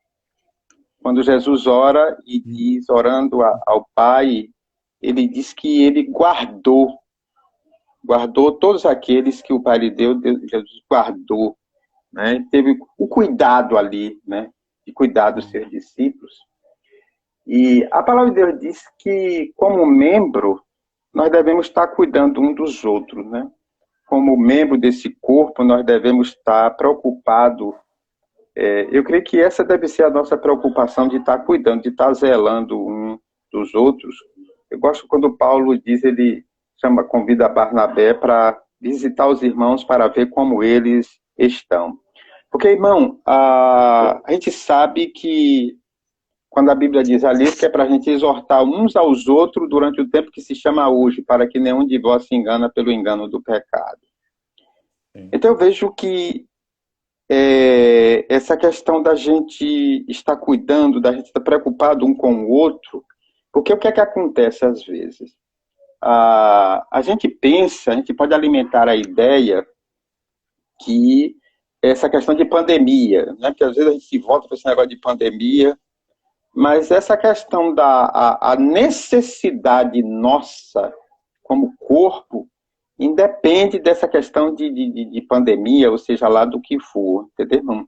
Speaker 4: quando Jesus ora e diz, orando ao Pai, ele diz que ele guardou todos aqueles que o Pai lhe deu, Jesus guardou, né? Teve o cuidado ali, né? De cuidar dos seus discípulos. E a palavra de Deus diz que, como membro, nós devemos estar cuidando um dos outros, né? Como membro desse corpo, nós devemos estar preocupados. Eu creio que essa deve ser a nossa preocupação, de estar cuidando, de estar zelando um dos outros, Eu gosto quando Paulo diz, ele convida Barnabé para visitar os irmãos para ver como eles estão. Porque, irmão, a gente sabe que quando a Bíblia diz ali que é para a gente exortar uns aos outros durante o tempo que se chama hoje, para que nenhum de vós se engana pelo engano do pecado. Então eu vejo que essa questão da gente estar cuidando, da gente estar preocupado um com o outro, porque o que é que acontece às vezes? A gente pensa, a gente pode alimentar a ideia que essa questão de pandemia, né? Porque às vezes a gente se volta para esse negócio de pandemia, mas essa questão da necessidade nossa como corpo independe dessa questão de pandemia, ou seja lá do que for, entendeu?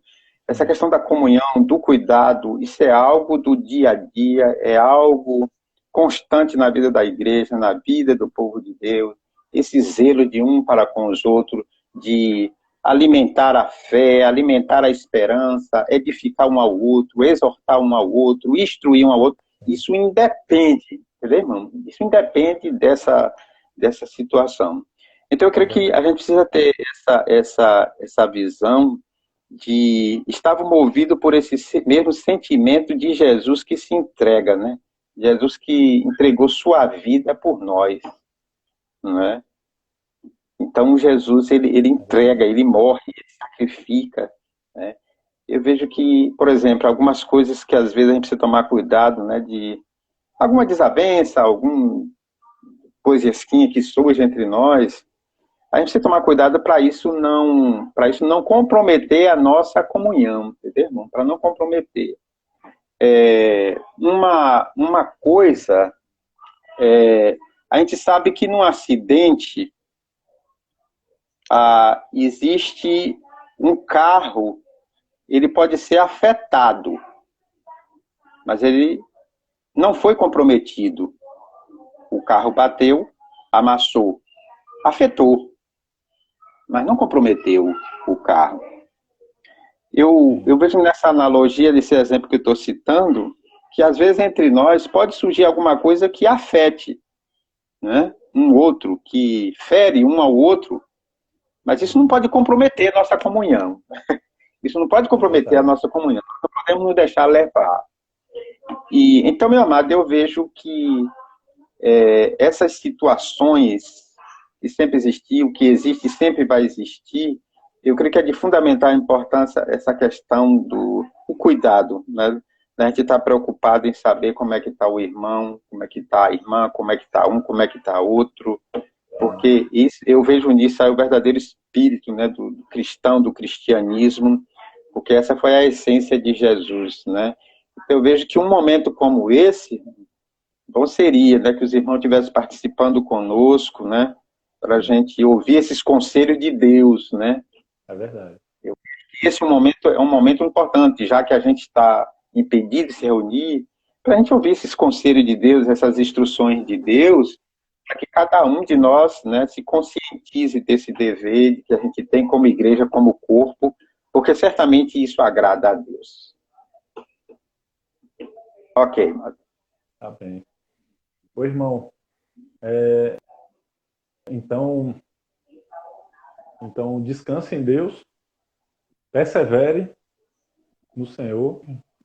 Speaker 4: Essa questão da comunhão, do cuidado, isso é algo do dia a dia, é algo constante na vida da igreja, na vida do povo de Deus, esse zelo de um para com os outros, de alimentar a fé, alimentar a esperança, edificar um ao outro, exortar um ao outro, instruir um ao outro, isso independe, entendeu, irmão? Isso independe dessa situação. Então, eu creio que a gente precisa ter essa visão de estar movido por esse mesmo sentimento de Jesus que se entrega, né? Jesus que entregou sua vida por nós, não é? Então, Jesus, ele entrega, ele morre, ele sacrifica, né? Eu vejo que, por exemplo, algumas coisas que às vezes a gente precisa tomar cuidado, né? De alguma desavença, alguma coisasquinha que surge entre nós, a gente precisa tomar cuidado para isso não comprometer a nossa comunhão, entendeu, irmão? Para não comprometer. Uma coisa, a gente sabe que num acidente existe um carro, ele pode ser afetado, mas ele não foi comprometido. O carro bateu, amassou, afetou, mas não comprometeu o carro. Eu vejo nessa analogia, desse exemplo que eu estou citando, que às vezes entre nós pode surgir alguma coisa que afete, né, um outro, que fere um ao outro, mas isso não pode comprometer a nossa comunhão. Isso não pode comprometer a nossa comunhão. Nós não podemos nos deixar levar. Então, meu amado, eu vejo que essas situações que sempre existiu, que existe e sempre vai existir, eu creio que é de fundamental importância essa questão do cuidado, né? A gente está preocupado em saber como é que está o irmão, como é que está a irmã, como é que está um, como é que está outro, porque eu vejo nisso aí o verdadeiro espírito, né, do cristão, do cristianismo, porque essa foi a essência de Jesus, né? Eu vejo que um momento como esse, bom seria, né, que os irmãos estivessem participando conosco, né, para a gente ouvir esses conselhos de Deus, né?
Speaker 1: É verdade.
Speaker 4: Esse momento é um momento importante, já que a gente está impedido de se reunir, para a gente ouvir esses conselhos de Deus, essas instruções de Deus, para que cada um de nós, né, se conscientize desse dever que a gente tem como igreja, como corpo, porque certamente isso agrada a Deus. Ok, mano.
Speaker 1: Tá bem. Ô, irmão, então descanse em Deus, persevere no Senhor,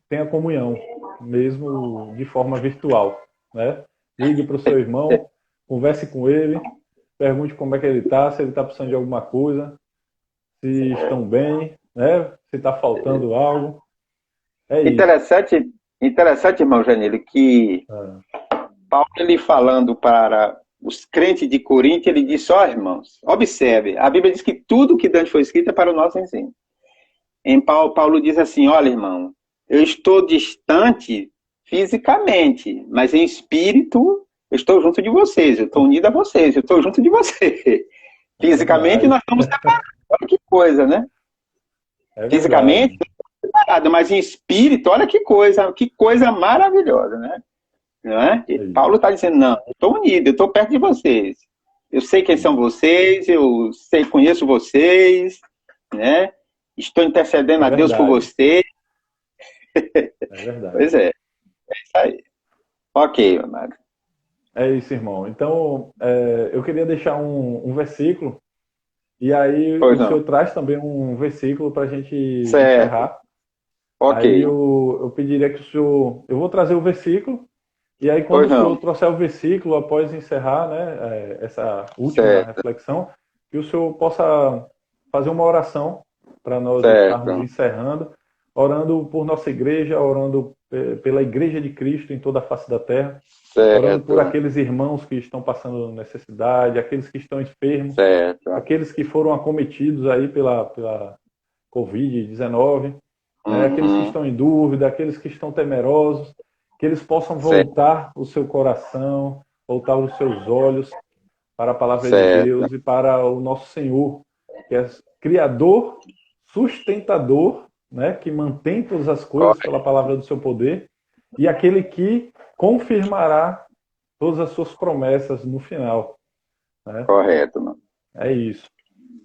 Speaker 1: tenha comunhão, mesmo de forma virtual, né? Ligue para o seu irmão, converse com ele, pergunte como é que ele está, se ele está precisando de alguma coisa, se estão bem, né? Se está faltando algo. É isso.
Speaker 4: Interessante, irmão Janilo, que Paulo, ele falando para os crentes de Corinto, ele disse, irmãos, observe, a Bíblia diz que tudo que Dante foi escrito é para o nosso ensino. Em Paulo diz assim, olha, irmão, eu estou distante fisicamente, mas em espírito eu estou junto de vocês, eu estou unido a vocês, eu estou junto de vocês. Fisicamente nós estamos separados, olha que coisa, né? Fisicamente nós estamos separados, mas em espírito, olha que coisa maravilhosa, né? Não é? Paulo está dizendo, não, eu estou unido, eu estou perto de vocês. Eu sei quem são vocês, conheço vocês, né? Estou intercedendo a Deus por vocês.
Speaker 1: É verdade.
Speaker 4: Pois é isso aí. Ok, amado.
Speaker 1: É isso, irmão. Então, eu queria deixar um versículo, e aí
Speaker 4: Pois
Speaker 1: o
Speaker 4: não.
Speaker 1: senhor traz também um versículo para a gente
Speaker 4: Certo.
Speaker 1: encerrar.
Speaker 4: Ok.
Speaker 1: Aí eu pediria que o senhor. Eu vou trazer o versículo, e aí quando
Speaker 4: Pois
Speaker 1: o senhor
Speaker 4: não.
Speaker 1: trouxer o versículo, após encerrar, né, essa última
Speaker 4: Certo.
Speaker 1: reflexão, que o senhor possa fazer uma oração para nós estarmos
Speaker 4: Certo.
Speaker 1: encerrando, orando por nossa igreja, orando pela Igreja de Cristo em toda a face da terra, orando por
Speaker 4: Certo.
Speaker 1: aqueles irmãos que estão passando necessidade, aqueles que estão enfermos,
Speaker 4: Certo.
Speaker 1: aqueles que foram acometidos aí pela Covid-19, né? Aqueles que
Speaker 4: Uhum.
Speaker 1: estão em dúvida, aqueles que estão temerosos, que eles possam
Speaker 4: Certo.
Speaker 1: voltar o seu coração, voltar os seus olhos para a palavra de
Speaker 4: Certo.
Speaker 1: Deus e para o nosso Senhor, que é Criador, sustentador, né? Que mantém todas as coisas pela palavra do seu poder, e aquele que confirmará todas as suas promessas no final, né?
Speaker 4: Correto, mano.
Speaker 1: É isso.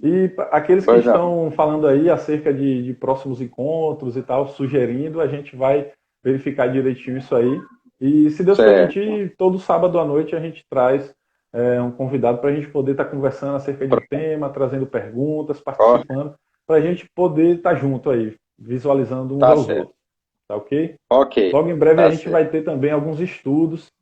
Speaker 1: E aqueles que
Speaker 4: Pois não.
Speaker 1: estão falando aí acerca de próximos encontros e tal, sugerindo, a gente vai verificar direitinho isso aí. E se Deus
Speaker 4: Certo.
Speaker 1: permitir, todo sábado à noite a gente traz um convidado para a gente poder estar conversando acerca de tema, trazendo perguntas,
Speaker 4: Ó,
Speaker 1: participando, para a gente poder estar junto aí, visualizando uns
Speaker 4: tá
Speaker 1: aos
Speaker 4: certo.
Speaker 1: outros. Tá ok?
Speaker 4: Ok.
Speaker 1: Logo em breve a
Speaker 4: Tá
Speaker 1: gente vai
Speaker 4: certo.
Speaker 1: ter também alguns estudos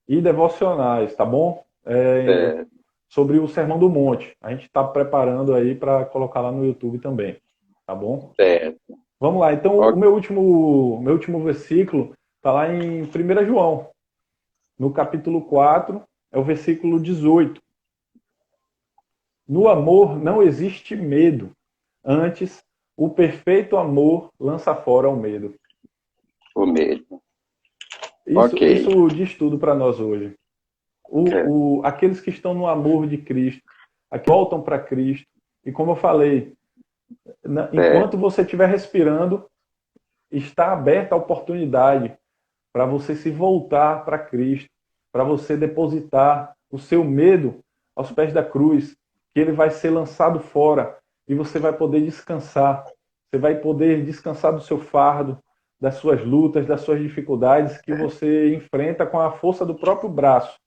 Speaker 1: e devocionais, tá bom?
Speaker 4: Certo.
Speaker 1: Sobre o Sermão do Monte. A gente está preparando aí para colocar lá no YouTube também, tá bom?
Speaker 4: Certo.
Speaker 1: Vamos lá. Então,
Speaker 4: Ok.
Speaker 1: o meu último versículo está lá em 1 João, no capítulo 4, é o versículo 18. No amor não existe medo. Antes, o perfeito amor lança fora o medo.
Speaker 4: O mesmo.
Speaker 1: Isso,
Speaker 4: Ok.
Speaker 1: isso diz tudo para nós hoje.
Speaker 4: É.
Speaker 1: Aqueles que estão no amor de Cristo, que voltam para Cristo, e como eu falei, enquanto
Speaker 4: Certo.
Speaker 1: você estiver respirando, está aberta a oportunidade para você se voltar para Cristo, para você depositar o seu medo aos pés da cruz, que ele vai ser lançado fora e você vai poder descansar. Você vai poder descansar do seu fardo, das suas lutas, das suas dificuldades que você enfrenta com a força do próprio braço.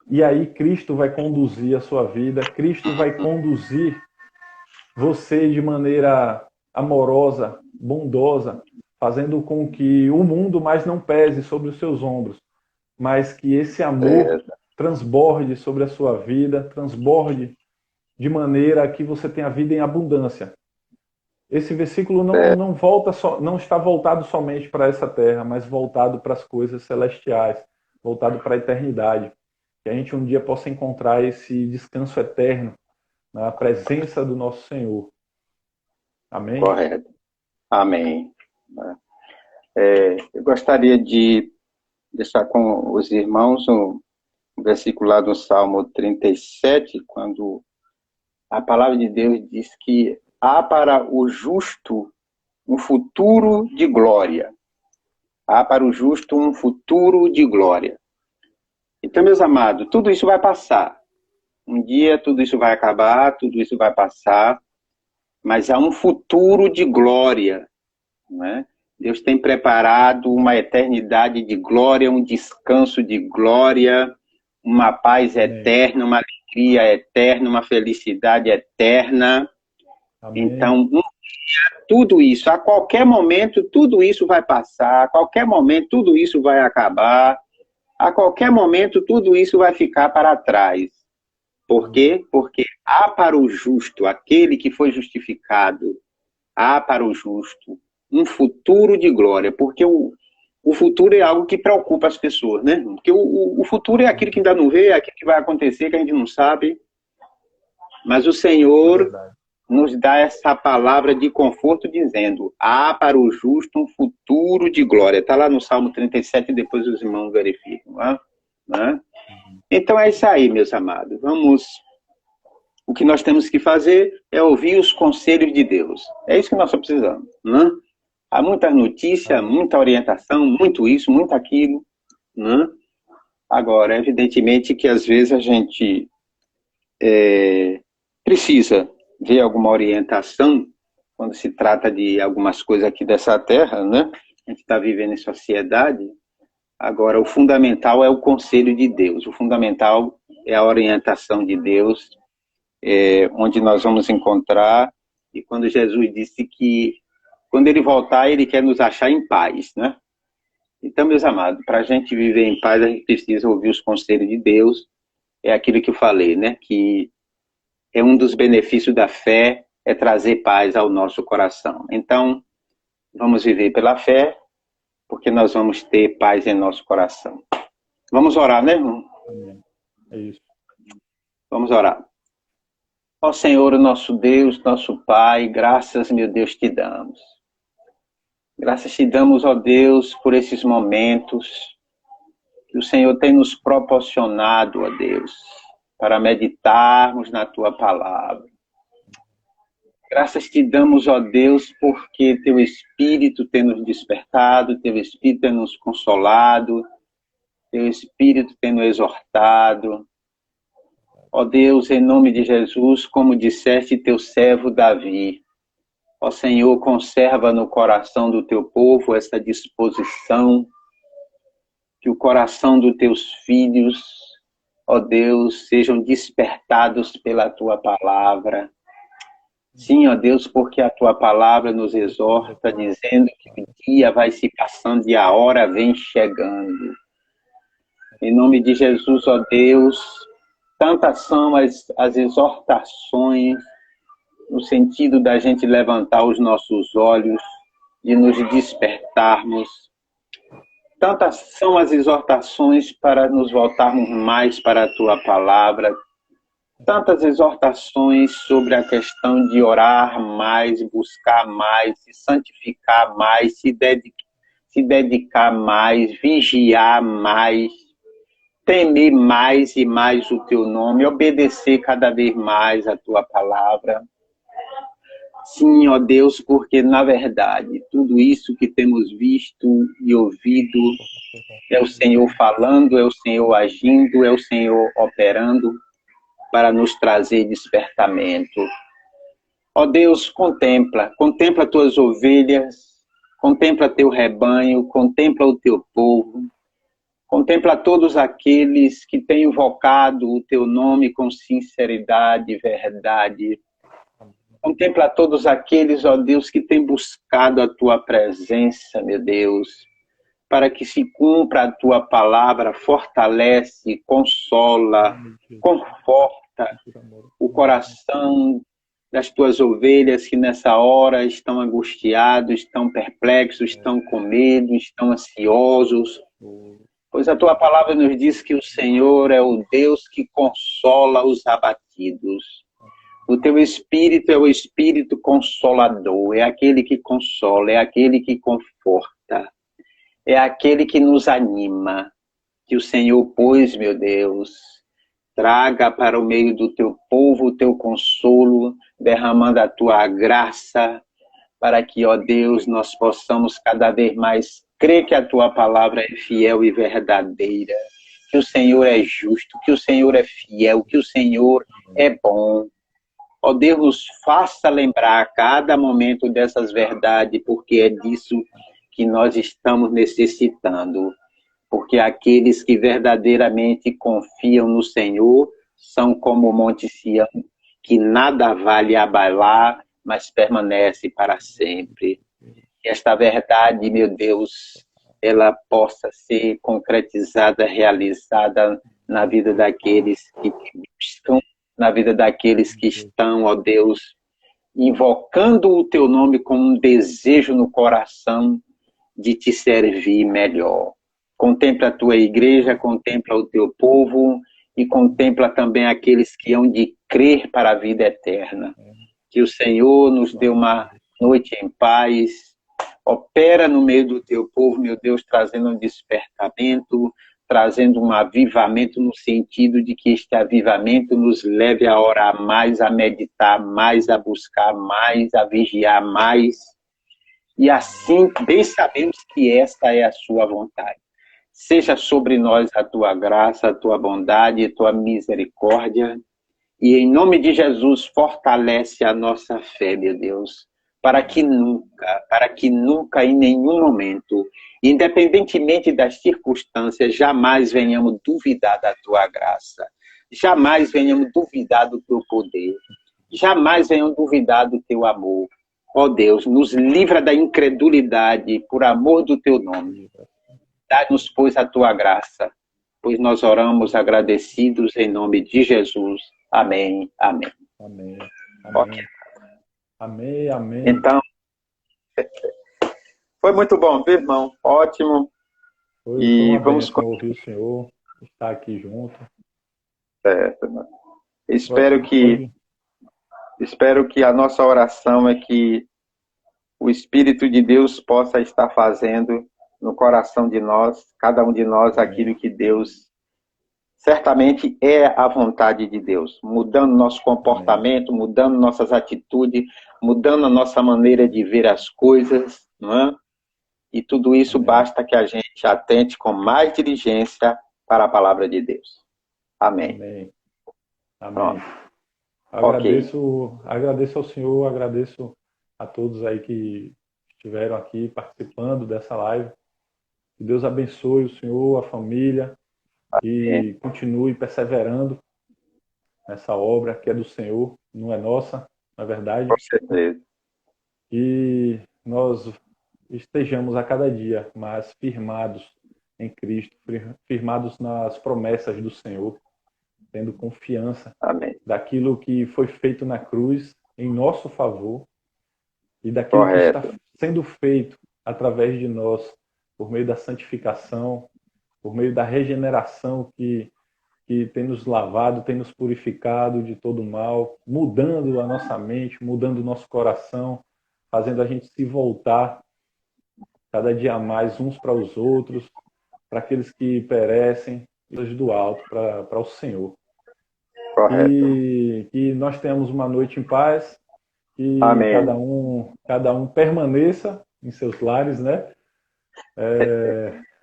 Speaker 1: E aí Cristo vai conduzir a sua vida, Cristo vai conduzir você de maneira amorosa, bondosa, fazendo com que o mundo mais não pese sobre os seus ombros, mas que esse amor
Speaker 4: Certo.
Speaker 1: transborde sobre a sua vida, transborde de maneira que você tenha vida em abundância. Esse versículo
Speaker 4: Certo.
Speaker 1: não está voltado somente para essa terra, mas voltado para as coisas celestiais, voltado para a eternidade. Que a gente um dia possa encontrar esse descanso eterno na presença do nosso Senhor. Amém?
Speaker 4: Correto. Amém. Eu gostaria de deixar com os irmãos um versículo lá do Salmo 37, quando a palavra de Deus diz que há para o justo um futuro de glória. Há para o justo um futuro de glória. Então, meus amados, tudo isso vai passar. Um dia tudo isso vai acabar, tudo isso vai passar, mas há um futuro de glória, né? Deus tem preparado uma eternidade de glória, um descanso de glória, uma paz eterna, uma alegria eterna, uma felicidade eterna.
Speaker 1: Amém.
Speaker 4: Então, tudo isso, a qualquer momento, tudo isso vai passar, a qualquer momento, tudo isso vai acabar, a qualquer momento, tudo isso vai ficar para trás. Por quê? Porque há para o justo, aquele que foi justificado, há para o justo um futuro de glória, porque o futuro é algo que preocupa as pessoas, né? Porque o futuro é aquilo que ainda não vê, é aquilo que vai acontecer, que a gente não sabe. Mas o Senhor nos dá essa palavra de conforto, dizendo: há para o justo um futuro de glória. Está lá no Salmo 37, depois os irmãos verificam. Né? Então é isso aí, meus amados. O que nós temos que fazer é ouvir os conselhos de Deus. É isso que nós só precisamos. Né? Há muita notícia, muita orientação, muito isso, muito aquilo. Né? Agora, evidentemente que às vezes a gente precisa ver alguma orientação quando se trata de algumas coisas aqui dessa terra, né? A gente está vivendo em sociedade. Agora, o fundamental é o conselho de Deus. O fundamental é a orientação de Deus, onde nós vamos encontrar. E quando Jesus disse que, quando ele voltar, ele quer nos achar em paz, né? Então, meus amados, para a gente viver em paz, a gente precisa ouvir os conselhos de Deus. É aquilo que eu falei, né? Que é um dos benefícios da fé, é trazer paz ao nosso coração. Então, vamos viver pela fé, porque nós vamos ter paz em nosso coração. Vamos orar, né, irmão?
Speaker 1: Amém. É isso.
Speaker 4: Vamos orar. Ó Senhor, nosso Deus, nosso Pai, graças, meu Deus, te damos. Graças te damos, ó Deus, por esses momentos que o Senhor tem nos proporcionado, ó Deus, para meditarmos na tua palavra. Graças te damos, ó Deus, porque teu Espírito tem nos despertado, teu Espírito tem nos consolado, teu Espírito tem nos exortado. Ó Deus, em nome de Jesus, como disseste teu servo Davi, ó Senhor, conserva no coração do teu povo essa disposição, que o coração dos teus filhos, ó Deus, sejam despertados pela tua palavra. Sim, ó Deus, porque a tua palavra nos exorta, dizendo que o dia vai se passando e a hora vem chegando. Em nome de Jesus, ó Deus, tantas são as exortações, no sentido da gente levantar os nossos olhos, de nos despertarmos. Tantas são as exortações para nos voltarmos mais para a tua palavra. Tantas exortações sobre a questão de orar mais, buscar mais, se santificar mais, se dedicar mais, vigiar mais, temer mais e mais o teu nome, obedecer cada vez mais a tua palavra. Sim, ó Deus, porque na verdade tudo isso que temos visto e ouvido é o Senhor falando, é o Senhor agindo, é o Senhor operando para nos trazer despertamento. Ó Deus, contempla tuas ovelhas, contempla teu rebanho, contempla o teu povo, contempla todos aqueles que têm invocado o teu nome com sinceridade e verdade. Contempla todos aqueles, ó Deus, que têm buscado a tua presença, meu Deus, para que se cumpra a tua palavra, fortalece, consola, conforta o coração das tuas ovelhas que nessa hora estão angustiados, estão perplexos, estão com medo, estão ansiosos. Pois a tua palavra nos diz que o Senhor é o Deus que consola os abatidos. O teu Espírito é o Espírito consolador, é aquele que consola, é aquele que conforta, é aquele que nos anima. Que o Senhor, pois, meu Deus, traga para o meio do teu povo o teu consolo, derramando a tua graça, para que, ó Deus, nós possamos cada vez mais crer que a tua palavra é fiel e verdadeira, que o Senhor é justo, que o Senhor é fiel, que o Senhor é bom. Ó Deus, nos faça lembrar a cada momento dessas verdades, porque é disso que nós estamos necessitando. Porque aqueles que verdadeiramente confiam no Senhor são como o Monte Sião, que nada vale abalar, mas permanece para sempre. Que esta verdade, meu Deus, ela possa ser concretizada, realizada na vida daqueles que te buscam, na vida daqueles que estão, ó Deus, invocando o teu nome com um desejo no coração de te servir melhor. Contempla a tua igreja, contempla o teu povo e contempla também aqueles que hão de crer para a vida eterna. Que o Senhor nos dê uma noite em paz, opera no meio do teu povo, meu Deus, trazendo um despertamento, trazendo um avivamento no sentido de que este avivamento nos leve a orar mais, a meditar mais, a buscar mais, a vigiar mais. E assim, bem sabemos que esta é a sua vontade. Seja sobre nós a tua graça, a tua bondade, a tua misericórdia. E em nome de Jesus, fortalece a nossa fé, meu Deus, para que nunca, em nenhum momento, Independentemente das circunstâncias, jamais venhamos duvidar da tua graça. Jamais venhamos duvidar do teu poder. Jamais venhamos duvidar do teu amor. Ó Deus, nos livra da incredulidade, por amor do teu nome. Dá-nos, pois, a tua graça, pois nós oramos agradecidos em nome de Jesus. Amém, amém.
Speaker 1: Amém.
Speaker 4: Ok.
Speaker 1: Amém, amém.
Speaker 4: Então, foi muito bom, viu, irmão? Ótimo.
Speaker 1: Foi
Speaker 4: E
Speaker 1: uma
Speaker 4: vamos
Speaker 1: bênção ouvir o senhor, estar aqui junto.
Speaker 4: certo, irmão. Espero que a nossa oração é que o Espírito de Deus possa estar fazendo no coração de nós, cada um de nós, aquilo que Deus certamente é a vontade de Deus, mudando nosso comportamento, mudando nossas atitudes, mudando a nossa maneira de ver as coisas, não é? E tudo isso basta que a gente atente com mais diligência para a palavra de Deus. Amém.
Speaker 1: Amém. Amém.
Speaker 4: Pronto.
Speaker 1: Agradeço ao senhor, agradeço a todos aí que estiveram aqui participando dessa live. Que Deus abençoe o senhor, a família, e continue perseverando nessa obra que é do Senhor, não é nossa, na verdade.
Speaker 4: Com certeza.
Speaker 1: E nós estejamos a cada dia mais firmados em Cristo, firmados nas promessas do Senhor, tendo confiança daquilo que foi feito na cruz em nosso favor e daquilo que está sendo feito através de nós, por meio da santificação, por meio da regeneração que tem nos lavado, tem nos purificado de todo mal, mudando a nossa mente, mudando o nosso coração, fazendo a gente se voltar cada dia mais uns para os outros, para aqueles que perecem, do alto para o Senhor.
Speaker 4: Correto.
Speaker 1: E que nós tenhamos uma noite em paz, que cada um permaneça em seus lares, né?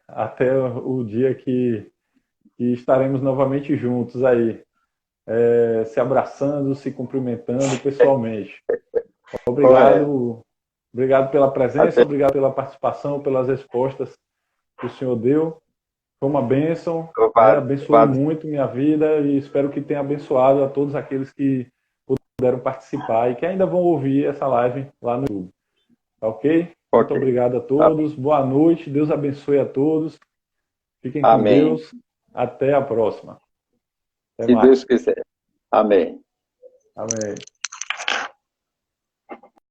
Speaker 1: Até o dia que estaremos novamente juntos aí, se abraçando, se cumprimentando pessoalmente. Obrigado pela presença, obrigado pela participação, pelas respostas que o senhor deu. Foi uma bênção, abençoou muito minha vida e espero que tenha abençoado a todos aqueles que puderam participar e que ainda vão ouvir essa live lá no YouTube. Ok? Muito obrigado a todos, boa noite, Deus abençoe a todos, fiquem com Deus, até a próxima.
Speaker 4: Se Deus quiser. Amém.
Speaker 1: Amém.